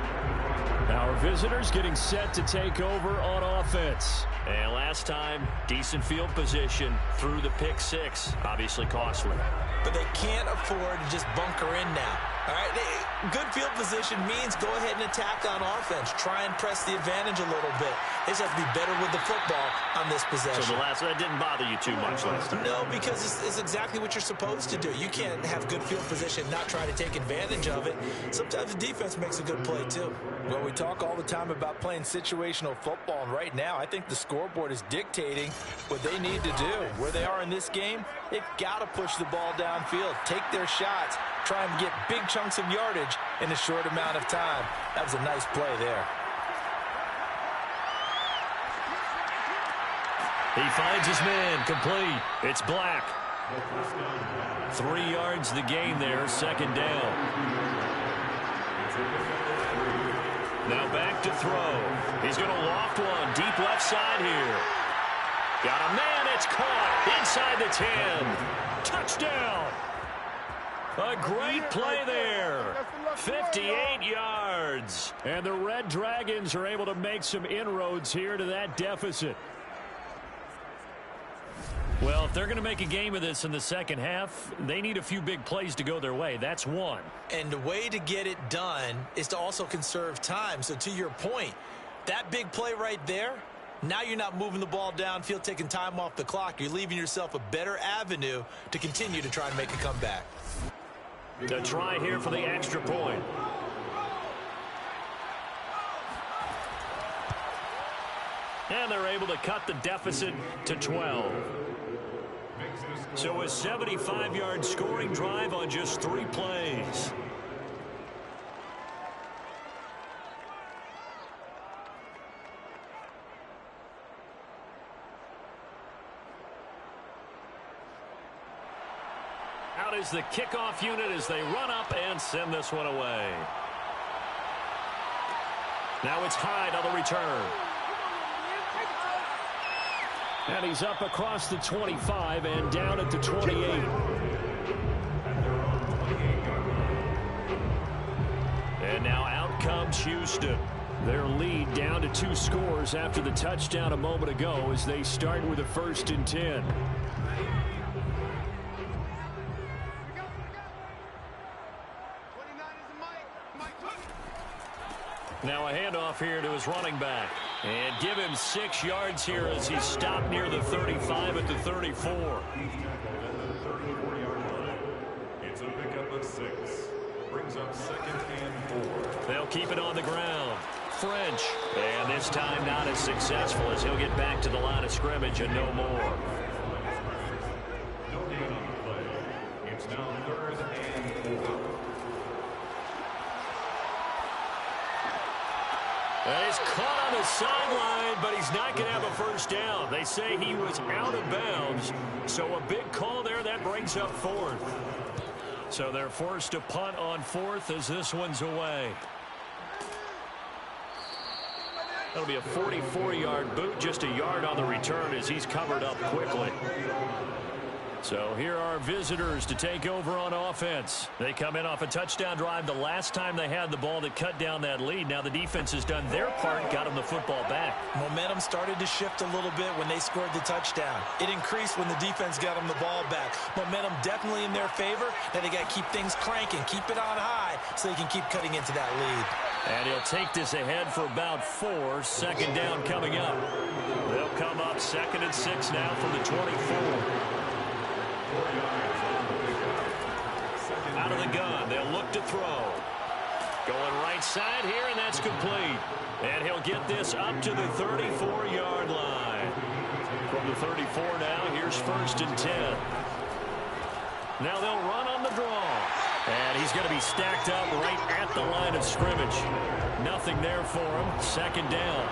Our visitors getting set to take over on offense. And last time, decent field position through the pick 6. Obviously costly. But they can't afford to just bunker in now. All right, good field position means go ahead and attack on offense. Try and press the advantage a little bit. They just have to be better with the football on this possession. So that didn't bother you too much last time? No, because it's exactly what you're supposed to do. You can't have good field position, not try to take advantage of it. Sometimes the defense makes a good play, too. Well, we talk all the time about playing situational football, and right now I think the scoreboard is dictating what they need to do. Where they are in this game, they've got to push the ball downfield, take their shots, try and get big chunks of yardage in a short amount of time. That was a nice play there. He finds his man, complete. It's Black. 3 yards the gain there, second down. Now back to throw. He's going to loft one, deep left side here. Got a man, it's caught inside the 10. Touchdown. A great play there. 58 yards. And the Red Dragons are able to make some inroads here to that deficit. Well, if they're going to make a game of this in the second half, they need a few big plays to go their way. That's one. And the way to get it done is to also conserve time. So to your point, that big play right there, now you're not moving the ball downfield, taking time off the clock. You're leaving yourself a better avenue to continue to try and make a comeback. A try here for the extra point. And they're able to cut the deficit to 12. So a 75-yard scoring drive on just 3 plays. Out is the kickoff unit as they run up and send this one away. Now it's Hyde on the return. And he's up across the 25 and down at the 28. And now out comes Houston. Their lead down to 2 scores after the touchdown a moment ago as they start with a 1st and 10. Now a handoff here to his running back. And give him 6 yards here as he's stopped near the 35 at the 34. It's a pickup of 6. Brings up 2nd and 4. They'll keep it on the ground. French. And this time not as successful as he'll get back to the line of scrimmage and no more. No gain on the play. It's now 3rd and 4. He's caught on the sideline, but he's not going to have a first down. They say he was out of bounds. So a big call there. That brings up 4th. So they're forced to punt on 4th as this one's away. That'll be a 44-yard boot, just a yard on the return as he's covered up quickly. So here are visitors to take over on offense. They come in off a touchdown drive the last time they had the ball that cut down that lead. Now the defense has done their part, got them the football back. Momentum started to shift a little bit when they scored the touchdown. It increased when the defense got them the ball back. Momentum definitely in their favor. Now they got to keep things cranking, keep it on high so they can keep cutting into that lead. And he'll take this ahead for about 4. Second down coming up. They'll come up 2nd and 6 now from the 24. Out of the gun, they'll look to throw. Going right side here, and that's complete. And he'll get this up to the 34-yard line. From the 34 now, here's 1st and 10. Now they'll run on the draw. And he's going to be stacked up right at the line of scrimmage. Nothing there for him. 2nd down.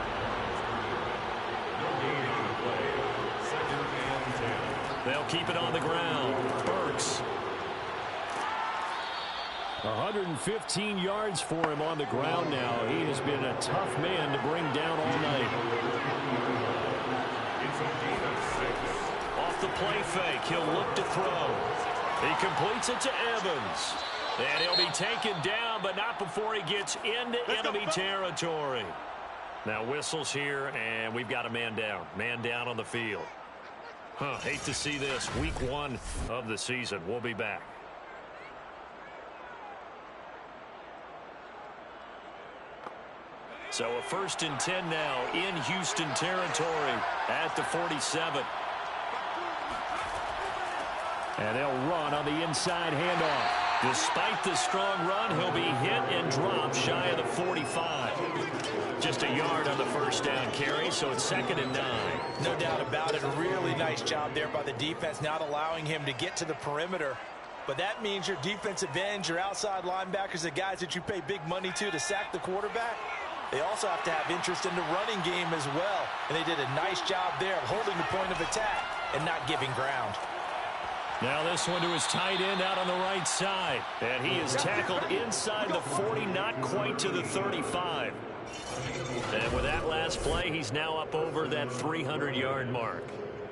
They'll keep it on the ground. Burks. 115 yards for him on the ground now. He has been a tough man to bring down all night. Off the play fake, he'll look to throw. He completes it to Evans. And he'll be taken down, but not before he gets into enemy territory. Now whistles here, and we've got a man down. Man down on the field. Hate to see this. Week 1 of the season. We'll be back. So a 1st and 10 now in Houston territory at the 47. And they'll run on the inside handoff. Despite the strong run, he'll be hit and dropped shy of the 45. Just a yard on the 1st down carry, so it's 2nd and 9. No doubt about it. A really nice job there by the defense, not allowing him to get to the perimeter. But that means your defensive ends, your outside linebackers, the guys that you pay big money to sack the quarterback, they also have to have interest in the running game as well. And they did a nice job there of holding the point of attack and not giving ground. Now this one to his tight end out on the right side. And he is tackled inside the 40, not quite to the 35. And with that last play, he's now up over that 300-yard mark.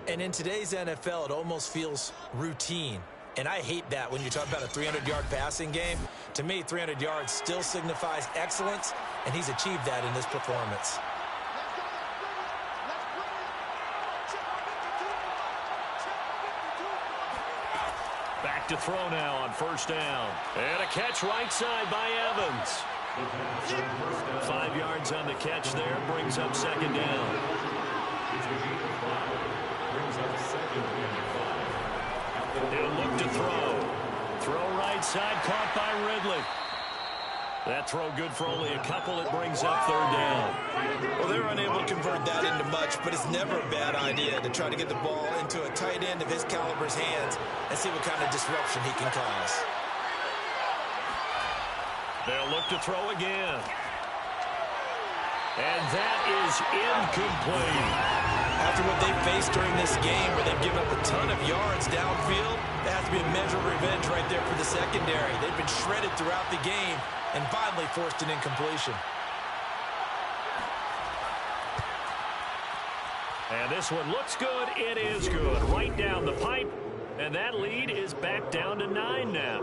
And in today's NFL, it almost feels routine. And I hate that when you're talking about a 300-yard passing game. To me, 300 yards still signifies excellence, and he's achieved that in this performance. Back to throw now on 1st down. And a catch right side by Evans. 5 yards on the catch there, brings up 2nd down. He'll look to throw. Throw right side, caught by Ridley. That throw good for only a couple. It brings up 3rd down. Well, they're unable to convert that into much, but it's never a bad idea to try to get the ball into a tight end of his caliber's hands and see what kind of disruption he can cause. They'll look to throw again. And that is incomplete. After what they faced during this game where they've given up a ton of yards downfield, that has to be a measure of revenge right there for the secondary. They've been shredded throughout the game and finally forced an incompletion. And this one looks good. It is good. Right down the pipe. And that lead is back down to 9 now.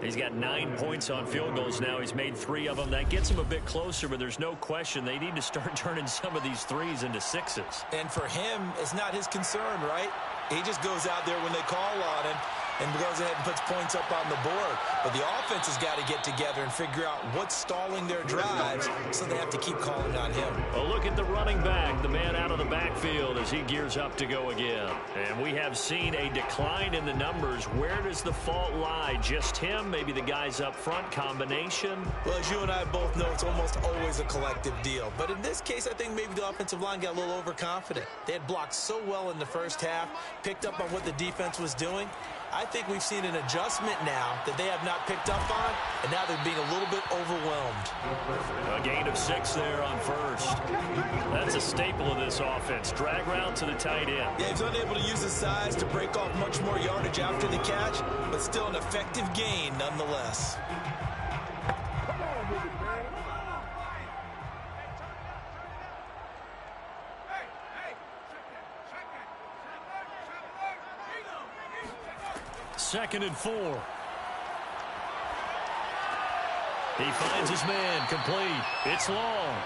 He's got 9 points on field goals now. He's made 3 of them. That gets him a bit closer, but there's no question they need to start turning some of these 3s into 6s. And for him, it's not his concern, right? He just goes out there when they call on him and goes ahead and puts points up on the board. But the offense has got to get together and figure out what's stalling their drives, so they have to keep calling on him. Well, look at the running back, the man out of the backfield as he gears up to go again. And we have seen a decline in the numbers. Where does the fault lie? Just him? Maybe the guys up front? Combination? Well, as you and I both know, it's almost always a collective deal. But in this case, I think maybe the offensive line got a little overconfident. They had blocked so well in the first half, picked up on what the defense was doing. I think we've seen an adjustment now that they have not picked up on, and now they're being a little bit overwhelmed. A gain of 6 there on 1st. That's a staple of this offense. Drag route to the tight end. Yeah, he's unable to use his size to break off much more yardage after the catch, but still an effective gain nonetheless. Second and 4. He finds his man, complete. It's long.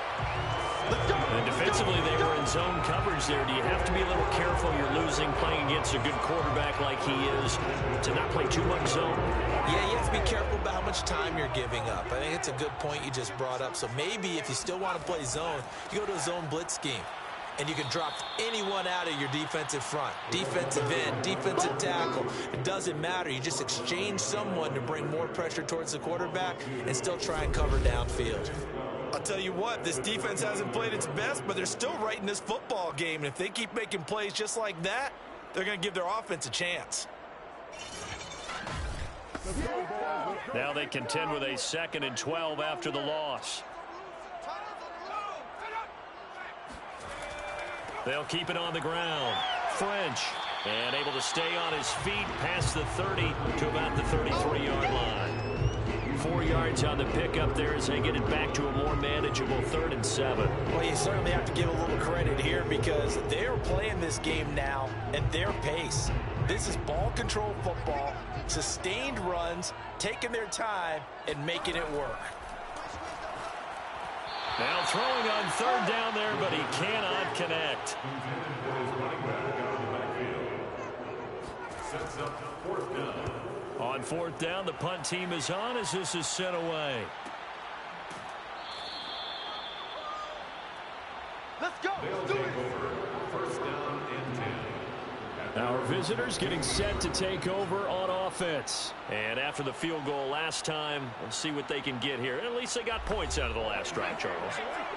And defensively, they were in zone coverage there. Do you have to be a little careful? You're losing, playing against a good quarterback like he is, to not play too much zone? Yeah, you have to be careful about how much time you're giving up. I think it's a good point you just brought up. So maybe if you still want to play zone, you go to a zone blitz scheme. and you can drop anyone out of your defensive front. Defensive end, defensive tackle. It doesn't matter. You just exchange someone to bring more pressure towards the quarterback and still try and cover downfield. I'll tell you what, this defense hasn't played its best, but they're still right in this football game. And if they keep making plays just like that, they're going to give their offense a chance. Now they contend with a 2nd and 12 after the loss. They'll keep it on the ground. French, and able to stay on his feet past the 30 to about the 33-yard line. 4 yards on the pickup there as they get it back to a more manageable 3rd and 7. Well, you certainly have to give a little credit here because they're playing this game now at their pace. This is ball control football, sustained runs, taking their time, and making it work. Now throwing on 3rd down there, but he cannot connect. On 4th down, the punt team is on as this is sent away. Let's go. Let's do it. First down and 10. Our visitors getting set to take over on offense. And after the field goal last time, we'll see what they can get here. At least they got points out of the last drive, Charles.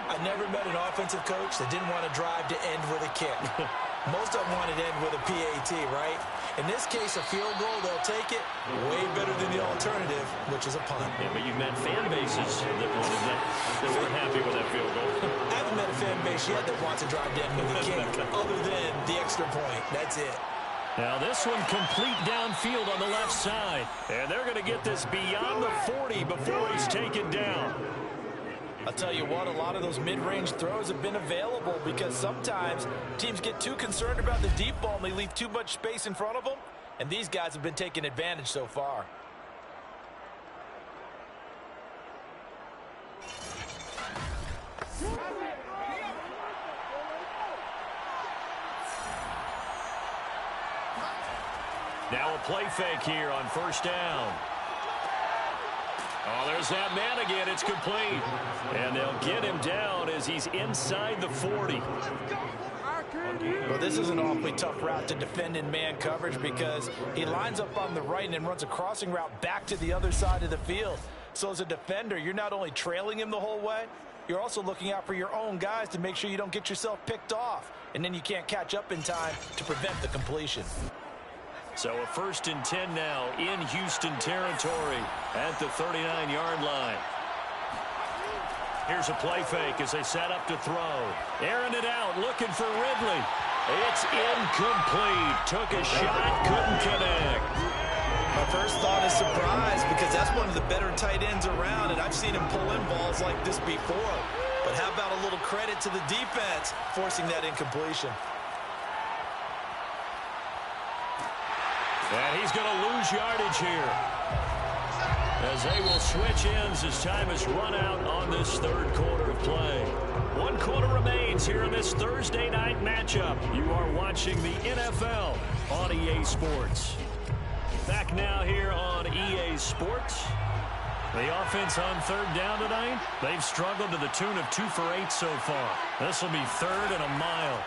I never met an offensive coach that didn't want to drive to end with a kick. Most of them wanted to end with a PAT, right? In this case, a field goal, they'll take it. Way better than the alternative, which is a punt. Yeah, but you've met fan bases that wanted that weren't happy with that field goal. I haven't met a fan base yet that wants to drive to end with a kick, other than the extra point. That's it. Now this one complete downfield on the left side. And they're going to get this beyond the 40 before he's taken down. I'll tell you what, a lot of those mid-range throws have been available because sometimes teams get too concerned about the deep ball and they leave too much space in front of them. And these guys have been taking advantage so far. Now a play fake here on 1st down. Oh, there's that man again. It's complete. And they'll get him down as he's inside the 40. Well, this is an awfully tough route to defend in man coverage because he lines up on the right and then runs a crossing route back to the other side of the field. So as a defender, you're not only trailing him the whole way, you're also looking out for your own guys to make sure you don't get yourself picked off. And then you can't catch up in time to prevent the completion. So a 1st and 10 now in Houston territory at the 39-yard line. Here's a play fake as they set up to throw. Airing it out, looking for Ridley. It's incomplete. Took a shot, couldn't connect. My first thought is surprise because that's one of the better tight ends around, and I've seen him pull in balls like this before. But how about a little credit to the defense forcing that incompletion? And he's going to lose yardage here as they will switch ends as time is run out on this 3rd quarter of play. 1 quarter remains here in this Thursday night matchup. You are watching the NFL on EA Sports. Back now here on EA Sports. The offense on 3rd down tonight, they've struggled to the tune of 2 for 8 so far. This will be 3rd and a mile.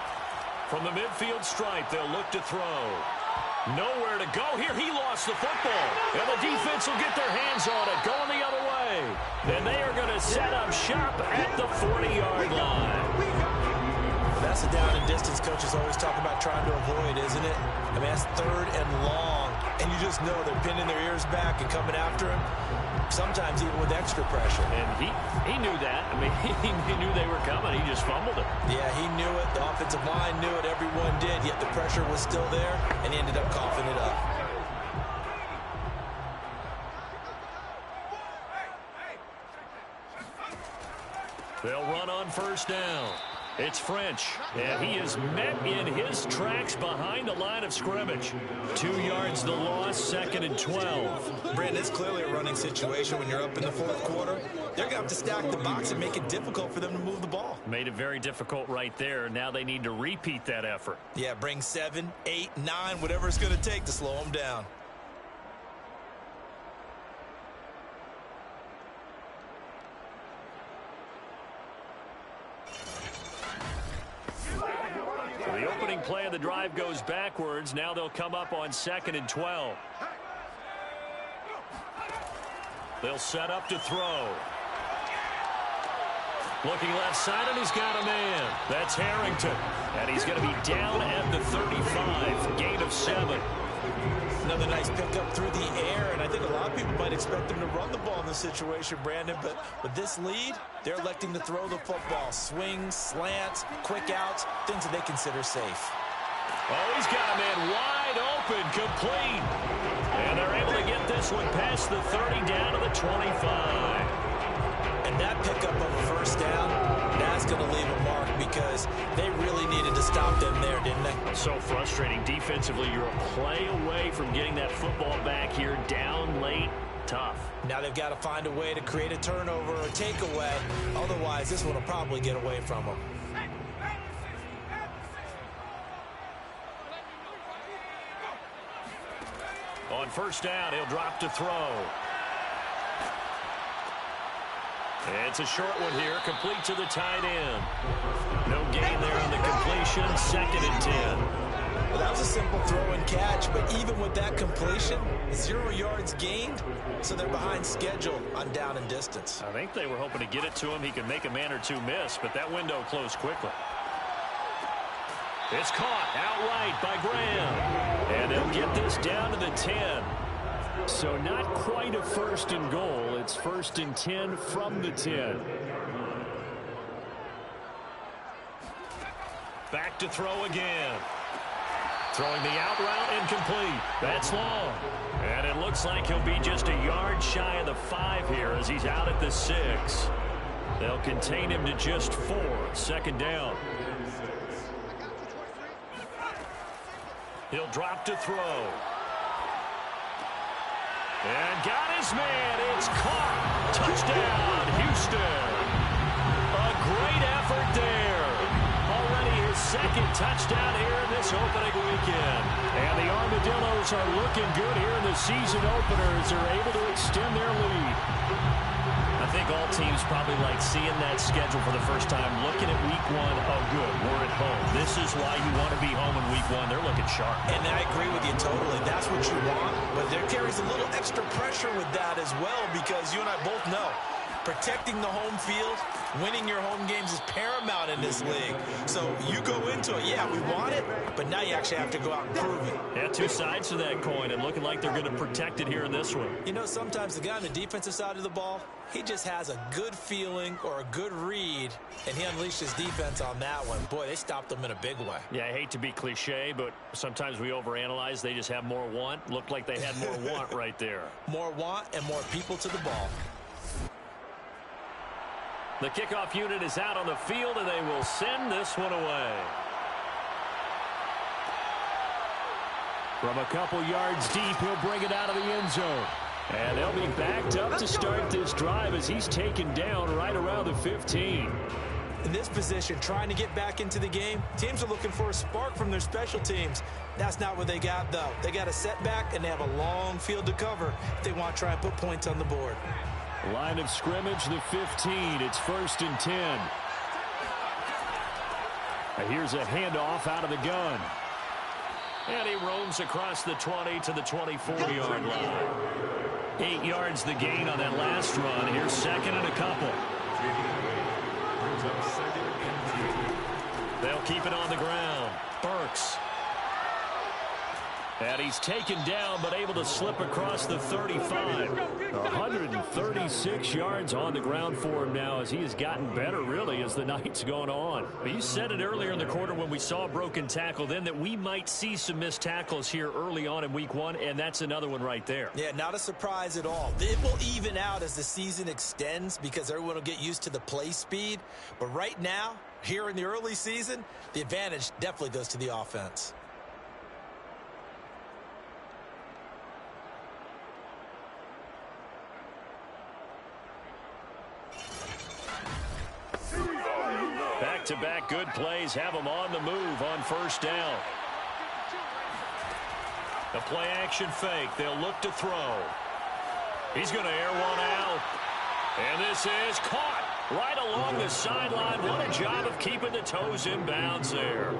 From the midfield stripe, they'll look to throw. Nowhere to go here. He lost the football. And the defense will get their hands on it, going the other way. And they are going to set up shop at the 40-yard line. That's the down and distance coaches always talk about trying to avoid, isn't it? I mean, that's 3rd and long. And you just know they're pinning their ears back and coming after him, sometimes even with extra pressure. And he knew that. I mean, he knew they were coming. He just fumbled it. Yeah, he knew it. The offensive line knew it. Everyone did. Yet the pressure was still there, and he ended up coughing it up. They'll run on 1st down. It's French, and he is met in his tracks behind the line of scrimmage. 2 yards the loss, 2nd and 12. Brandon, it's clearly a running situation when you're up in the 4th quarter. They're going to have to stack the box and make it difficult for them to move the ball. Made it very difficult right there. Now they need to repeat that effort. Yeah, bring 7, 8, 9, whatever it's going to take to slow them down. opening play of the drive goes backwards. Now they'll come up on 2nd and 12. They'll set up to throw. Looking left side, and he's got a man. That's Harrington. And he's going to be down at the 35. Gain of 7. Another nice pickup through the air, and I think a lot of people might expect them to run the ball in this situation, Brandon, but with this lead, they're electing to throw the football. Swings, slants, quick outs, things that they consider safe. Oh, he's got a man wide open, complete. And they're able to get this one past the 30 down to the 25. And that pickup of a first down, that's going to leave a mark because they really needed to stop them there, didn't they? So frustrating. Defensively, you're a play away from getting that football back here down late. Tough. Now they've got to find a way to create a turnover or takeaway. Otherwise, this one will probably get away from them. On first down, he'll drop to throw. It's a short one here, complete to the tight end. No gain there on the completion, 2nd and 10. Well, that was a simple throw and catch, but even with that completion, 0 yards gained, so they're behind schedule on down and distance. I think they were hoping to get it to him. He could make a man or two miss, but that window closed quickly. It's caught outright by Graham. And they'll get this down to the 10. So not quite a 1st and goal. It's 1st and 10 from the 10. Back to throw again. Throwing the out route, incomplete. That's long. And it looks like he'll be just a yard shy of the 5 here as he's out at the 6. They'll contain him to just 4. 2nd down. He'll drop to throw. And got his man. It's caught. Touchdown, Houston. A great effort there. Already his 2nd touchdown here in this opening weekend. And the Armadillos are looking good here in the season openers. They're able to extend their lead. I think all teams probably like seeing that schedule for the first time, looking at week 1. Oh, good, we're at home. This is why you want to be home in week 1. They're looking sharp. And I agree with you totally. That's what you want, but there carries a little extra pressure with that as well because you and I both know protecting the home field, winning your home games is paramount in this league. So you go into it, yeah, we want it, but now you actually have to go out and prove it. Yeah, 2 sides to that coin, and looking like they're going to protect it here in this one. You know, sometimes the guy on the defensive side of the ball, he just has a good feeling or a good read, and he unleashed his defense on that one. Boy, they stopped them in a big way. Yeah, I hate to be cliche, but sometimes we overanalyze. They just have more want. Looked like they had more want right there. More want and more people to the ball. The kickoff unit is out on the field, and they will send this one away. From a couple yards deep, he'll bring it out of the end zone. And they'll be backed up to start this drive as he's taken down right around the 15. In this position, trying to get back into the game, teams are looking for a spark from their special teams. That's not what they got, though. They got a setback, and they have a long field to cover if they want to try and put points on the board. Line of scrimmage, the 15. It's 1st and 10. Here's a handoff out of the gun. And he roams across the 20 to the 24-yard line. 8 yards the gain on that last run. Here's 2nd and a couple. They'll keep it on the ground. Burks. And he's taken down, but able to slip across the 35. 136 yards on the ground for him now as he has gotten better, really, as the night's gone on. But you said it earlier in the quarter when we saw a broken tackle then that we might see some missed tackles here early on in week 1, and that's another one right there. Yeah, not a surprise at all. It will even out as the season extends because everyone will get used to the play speed. But right now, here in the early season, the advantage definitely goes to the offense. Back-to-back good plays have them on the move on first down. The play action fake. They'll look to throw. He's going to air one out. And this is caught right along the sideline. What a job of keeping the toes in bounds there.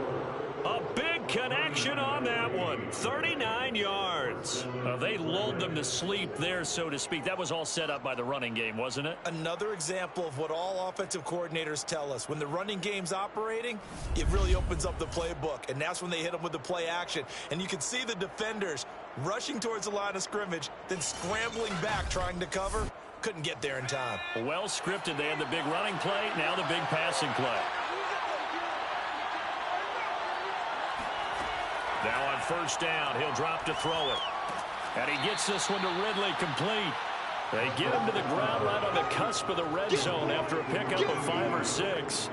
A big connection on that one. 39 yards. They lulled them to sleep there, so to speak. That was all set up by the running game, wasn't it? Another example of what all offensive coordinators tell us. When the running game's operating, it really opens up the playbook. And that's when they hit them with the play action. And you can see the defenders rushing towards the line of scrimmage, then scrambling back trying to cover. Couldn't get there in time. Well scripted. They had the big running play, now the big passing play. Now on first down, he'll drop to throw it. And he gets this one to Ridley, complete. They get him to the ground right on the cusp of the red zone after a pickup of 5 or 6.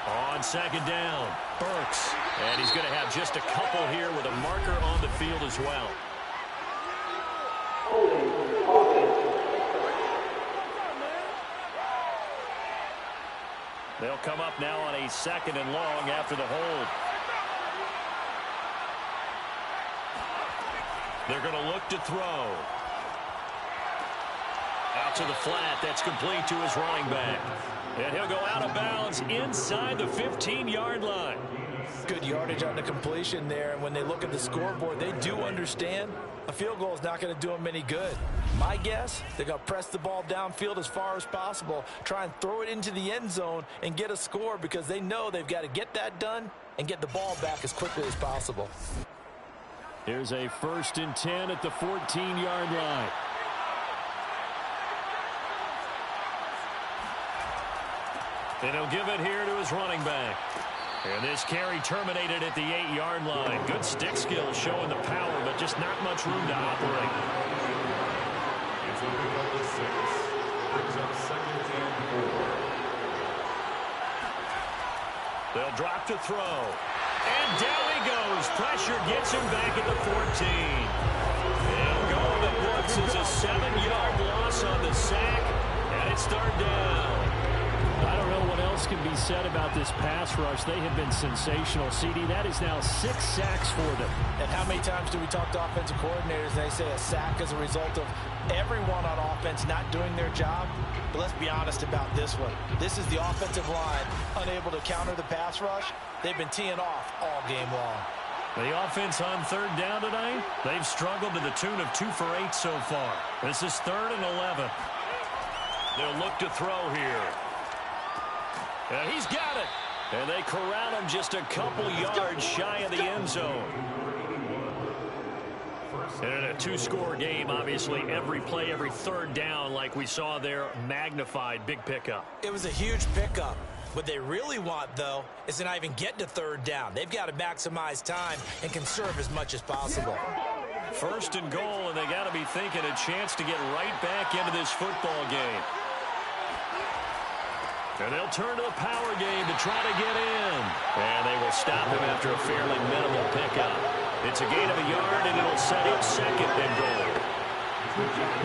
On second down, Burks. And he's going to have just a couple here with a marker on the field as well. They'll come up now on a 2nd and long after the hold. They're going to look to throw. Out to the flat. That's complete to his running back. And he'll go out of bounds inside the 15-yard line. Good yardage on the completion there. And when they look at the scoreboard, they do understand a field goal is not going to do them any good. My guess, they're going to press the ball downfield as far as possible, try and throw it into the end zone and get a score because they know they've got to get that done and get the ball back as quickly as possible. Here's a 1st and 10 at the 14-yard line. And he'll give it here to his running back. And this carry terminated at the 8-yard line. Good stick skills showing the power, but just not much room to operate. It's a pick up to 6. Brings up 2nd and 4. They'll drop to throw. And down he goes. Pressure gets him back at the 14. They'll go on the books. It's a 7-yard loss on the sack. And it's 3rd down. I don't know what else can be said about this pass rush. They have been sensational, CD. That is now 6 sacks for them. And how many times do we talk to offensive coordinators and they say a sack as a result of everyone on offense not doing their job? But let's be honest about this one. This is the offensive line unable to counter the pass rush. They've been teeing off all game long. The offense on 3rd down tonight, they've struggled to the tune of 2 for 8 so far. This is 3rd and 11. They'll look to throw here. And he's got it. And they corral him just a couple yards shy of the end zone. And in a 2-score game, obviously, every play, every 3rd down, like we saw there, magnified. Big pickup. It was a huge pickup. What they really want, though, is to not even get to 3rd down. They've got to maximize time and conserve as much as possible. 1st and goal, and they got to be thinking a chance to get right back into this football game. And they'll turn to the power game to try to get in. And they will stop him after a fairly minimal pickup. It's a gain of a yard, and it'll set up 2nd and goal.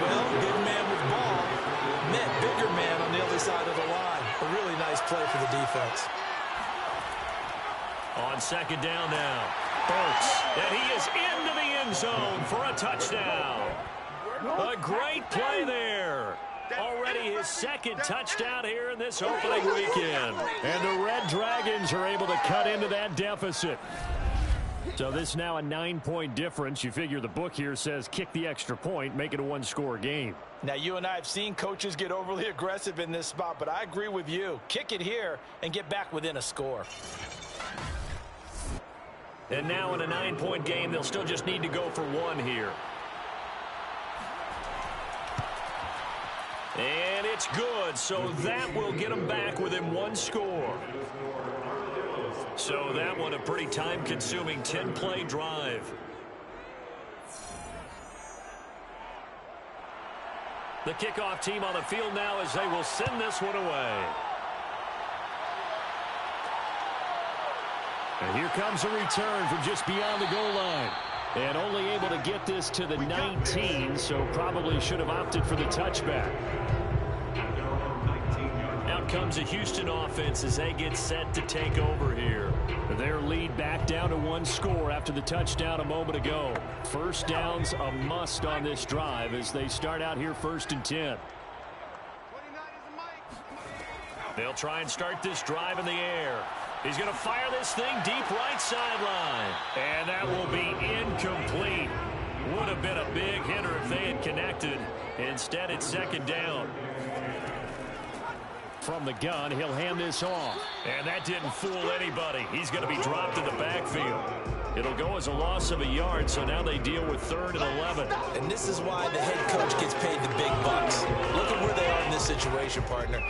Well, big man with ball met bigger man on the other side of the line. A really nice play for the defense. On 2nd down now, Burks. And he is into the end zone for a touchdown. A great play there. Already his 2nd touchdown here in this opening weekend. And the Red Dragons are able to cut into that deficit. So this is now a 9-point difference. You figure the book here says kick the extra point, make it a 1-score game. Now, you and I have seen coaches get overly aggressive in this spot, but I agree with you. Kick it here and get back within a score. And now in a 9-point game, they'll still just need to go for 1 here. And it's good, so that will get them back within 1 score. So that one a pretty time-consuming 10-play drive. The kickoff team on the field now as they will send this one away. And here comes a return from just beyond the goal line. And only able to get this to the 19, so probably should have opted for the touchback. Now comes the Houston offense as they get set to take over here. Their lead back down to one score after the touchdown a moment ago. First down's a must on this drive as they start out here 1st and 10. They'll try and start this drive in the air. He's going to fire this thing deep right sideline. And that will be incomplete. Would have been a big hitter if they had connected. Instead, it's 2nd down. From the gun, he'll hand this off. And that didn't fool anybody. He's going to be dropped in the backfield. It'll go as a loss of a yard, so now they deal with 3rd and 11. And this is why the head coach gets paid the big bucks. Look at where they are in this situation, partner.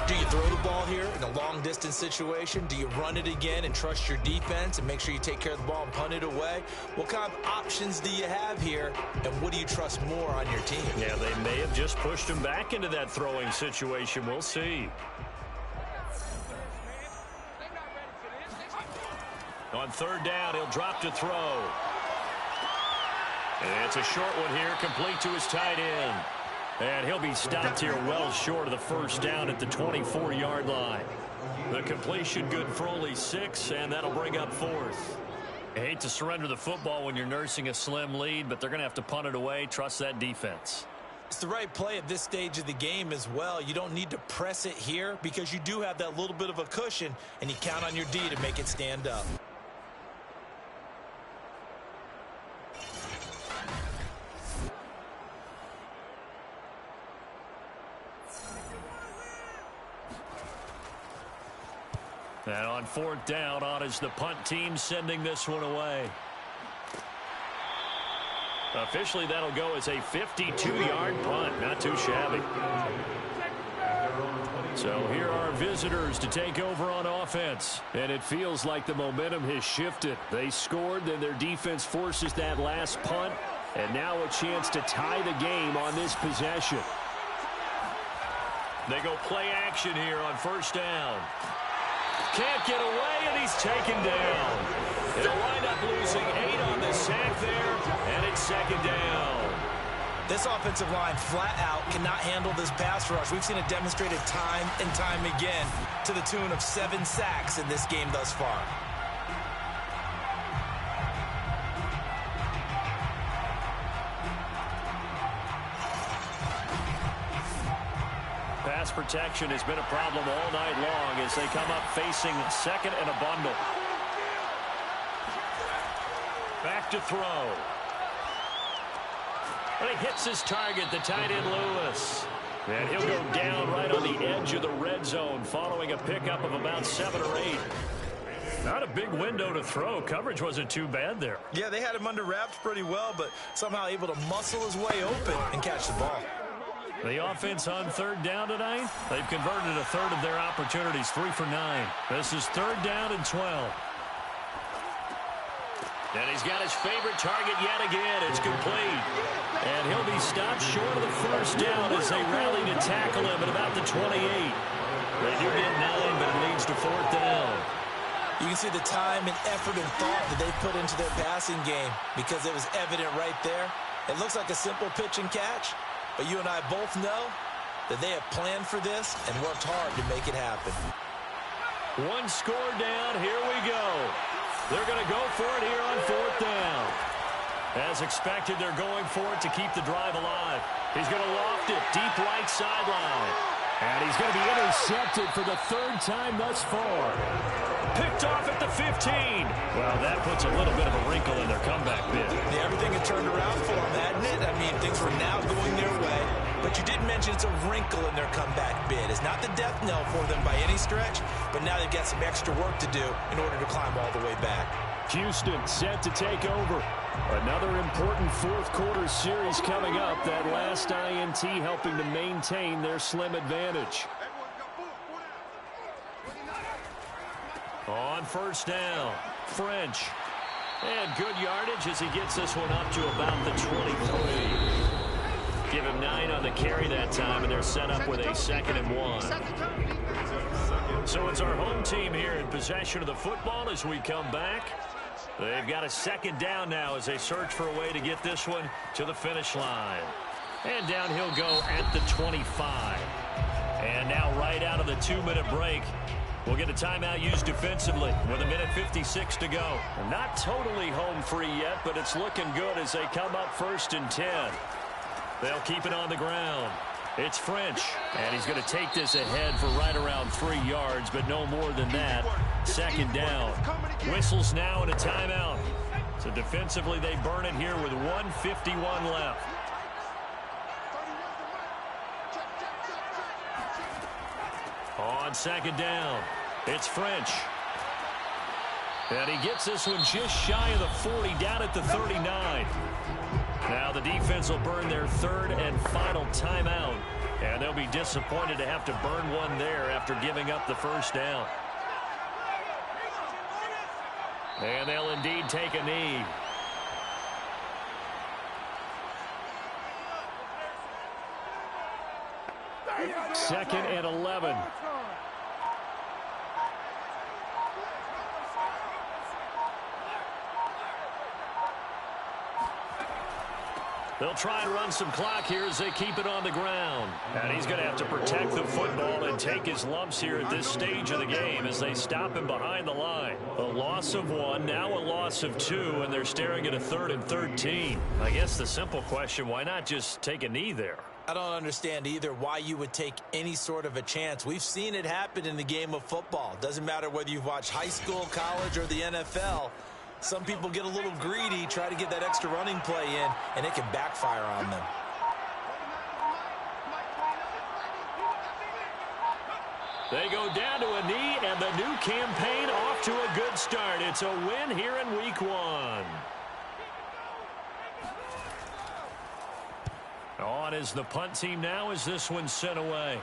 Do you throw the ball here in a long-distance situation? Do you run it again and trust your defense and make sure you take care of the ball and punt it away? What kind of options do you have here, and what do you trust more on your team? Yeah, they may have just pushed him back into that throwing situation. We'll see. On 3rd down, he'll drop to throw. And it's a short one here, complete to his tight end. And he'll be stopped here well short of the 1st down at the 24-yard line. The completion good for only 6, and that'll bring up 4th. I hate to surrender the football when you're nursing a slim lead, but they're going to have to punt it away. Trust that defense. It's the right play at this stage of the game as well. You don't need to press it here because you do have that little bit of a cushion, and you count on your D to make it stand up. And on 4th down, on is the punt team sending this one away. Officially, that'll go as a 52-yard punt. Not too shabby. So here are visitors to take over on offense. And it feels like the momentum has shifted. They scored, then their defense forces that last punt. And now a chance to tie the game on this possession. They go play action here on 1st down. Can't get away, and he's taken down. It'll wind up losing 8 on the sack there, and it's 2nd down. This offensive line flat out cannot handle this pass rush. We've seen it demonstrated time and time again to the tune of 7 sacks in this game thus far. Pass protection has been a problem all night long as they come up facing 2nd and a bundle. Back to throw. But he hits his target, the tight end Lewis. And he'll go down right on the edge of the red zone following a pickup of about 7 or 8. Not a big window to throw. Coverage wasn't too bad there. Yeah, they had him under wraps pretty well, but somehow able to muscle his way open and catch the ball. The offense on 3rd down tonight, they've converted 1/3 of their opportunities, 3 for 9. This is 3rd down and 12. And he's got his favorite target yet again. It's complete. And he'll be stopped short of the 1st down as they rally to tackle him at about the 28. They do get 9, but it leads to 4th down. You can see the time and effort and thought that they put into their passing game because it was evident right there. It looks like a simple pitch and catch. But you and I both know that they have planned for this and worked hard to make it happen. 1 score down. Here we go. They're going to go for it here on 4th down. As expected, they're going for it to keep the drive alive. He's going to loft it deep right sideline. And he's going to be intercepted for the 3rd time thus far. Picked off at the 15. Well, that puts a little bit of a wrinkle in their comeback bid. Yeah, everything had turned around for them, hadn't it? I mean, things were now going their way. But you did mention it's a wrinkle in their comeback bid. It's not the death knell for them by any stretch, but now they've got some extra work to do in order to climb all the way back. Houston set to take over. Another important 4th quarter series coming up. That last INT helping to maintain their slim advantage. On 1st down, French. And good yardage as he gets this one up to about the 23. Give him 9 on the carry that time, and they're set up with a 2nd and 1. So it's our home team here in possession of the football as we come back. They've got a 2nd down now as they search for a way to get this one to the finish line. And down he'll go at the 25. And now right out of the 2-minute break, we'll get a timeout used defensively with 1:56 to go. Not totally home free yet, but it's looking good as they come up 1st and 10. They'll keep it on the ground. It's French, and he's going to take this ahead for right around 3 yards, but no more than that. 2nd down. Whistles now and a timeout. So defensively, they burn it here with 1:51 left. On 2nd down, it's French. And he gets this one just shy of the 40, down at the 39. Now the defense will burn their 3rd and final timeout. And they'll be disappointed to have to burn one there after giving up the 1st down. And they'll indeed take a knee. Second and 11. They'll try and run some clock here as they keep it on the ground. And he's going to have to protect the football and take his lumps here at this stage of the game as they stop him behind the line. A loss of 1, now a loss of 2, and they're staring at a 3rd and 13. I guess the simple question, why not just take a knee there? I don't understand either why you would take any sort of a chance. We've seen it happen in the game of football. Doesn't matter whether you've watched high school, college, or the NFL. Some people get a little greedy, try to get that extra running play in, and it can backfire on them. They go down to a knee, and the new campaign off to a good start. It's a win here in week 1. On is the punt team now as this one's sent away.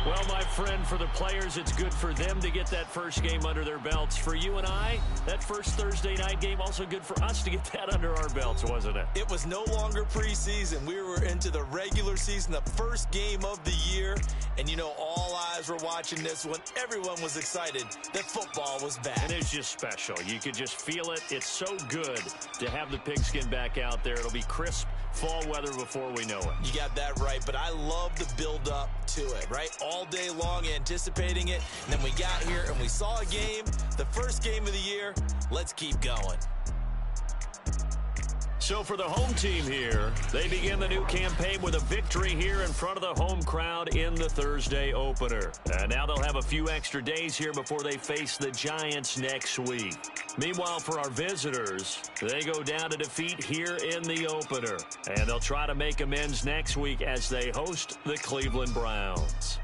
Well, my friend, for the players, it's good for them to get that first game under their belts. For you and I, that first Thursday night game, also good for us to get that under our belts, wasn't it? It was no longer preseason. We were into the regular season, the first game of the year. And, you know, all eyes were watching this one. Everyone was excited that football was back. And it's just special. You could just feel it. It's so good to have the pigskin back out there. It'll be crisp fall weather before we know it. You got that right, but I love the build-up to it, right? All day long anticipating it, and then we got here and we saw a game, the first game of the year. Let's keep going. So for the home team here, they begin the new campaign with a victory here in front of the home crowd in the Thursday opener. And now they'll have a few extra days here before they face the Giants next week. Meanwhile, for our visitors, they go down to defeat here in the opener. And they'll try to make amends next week as they host the Cleveland Browns.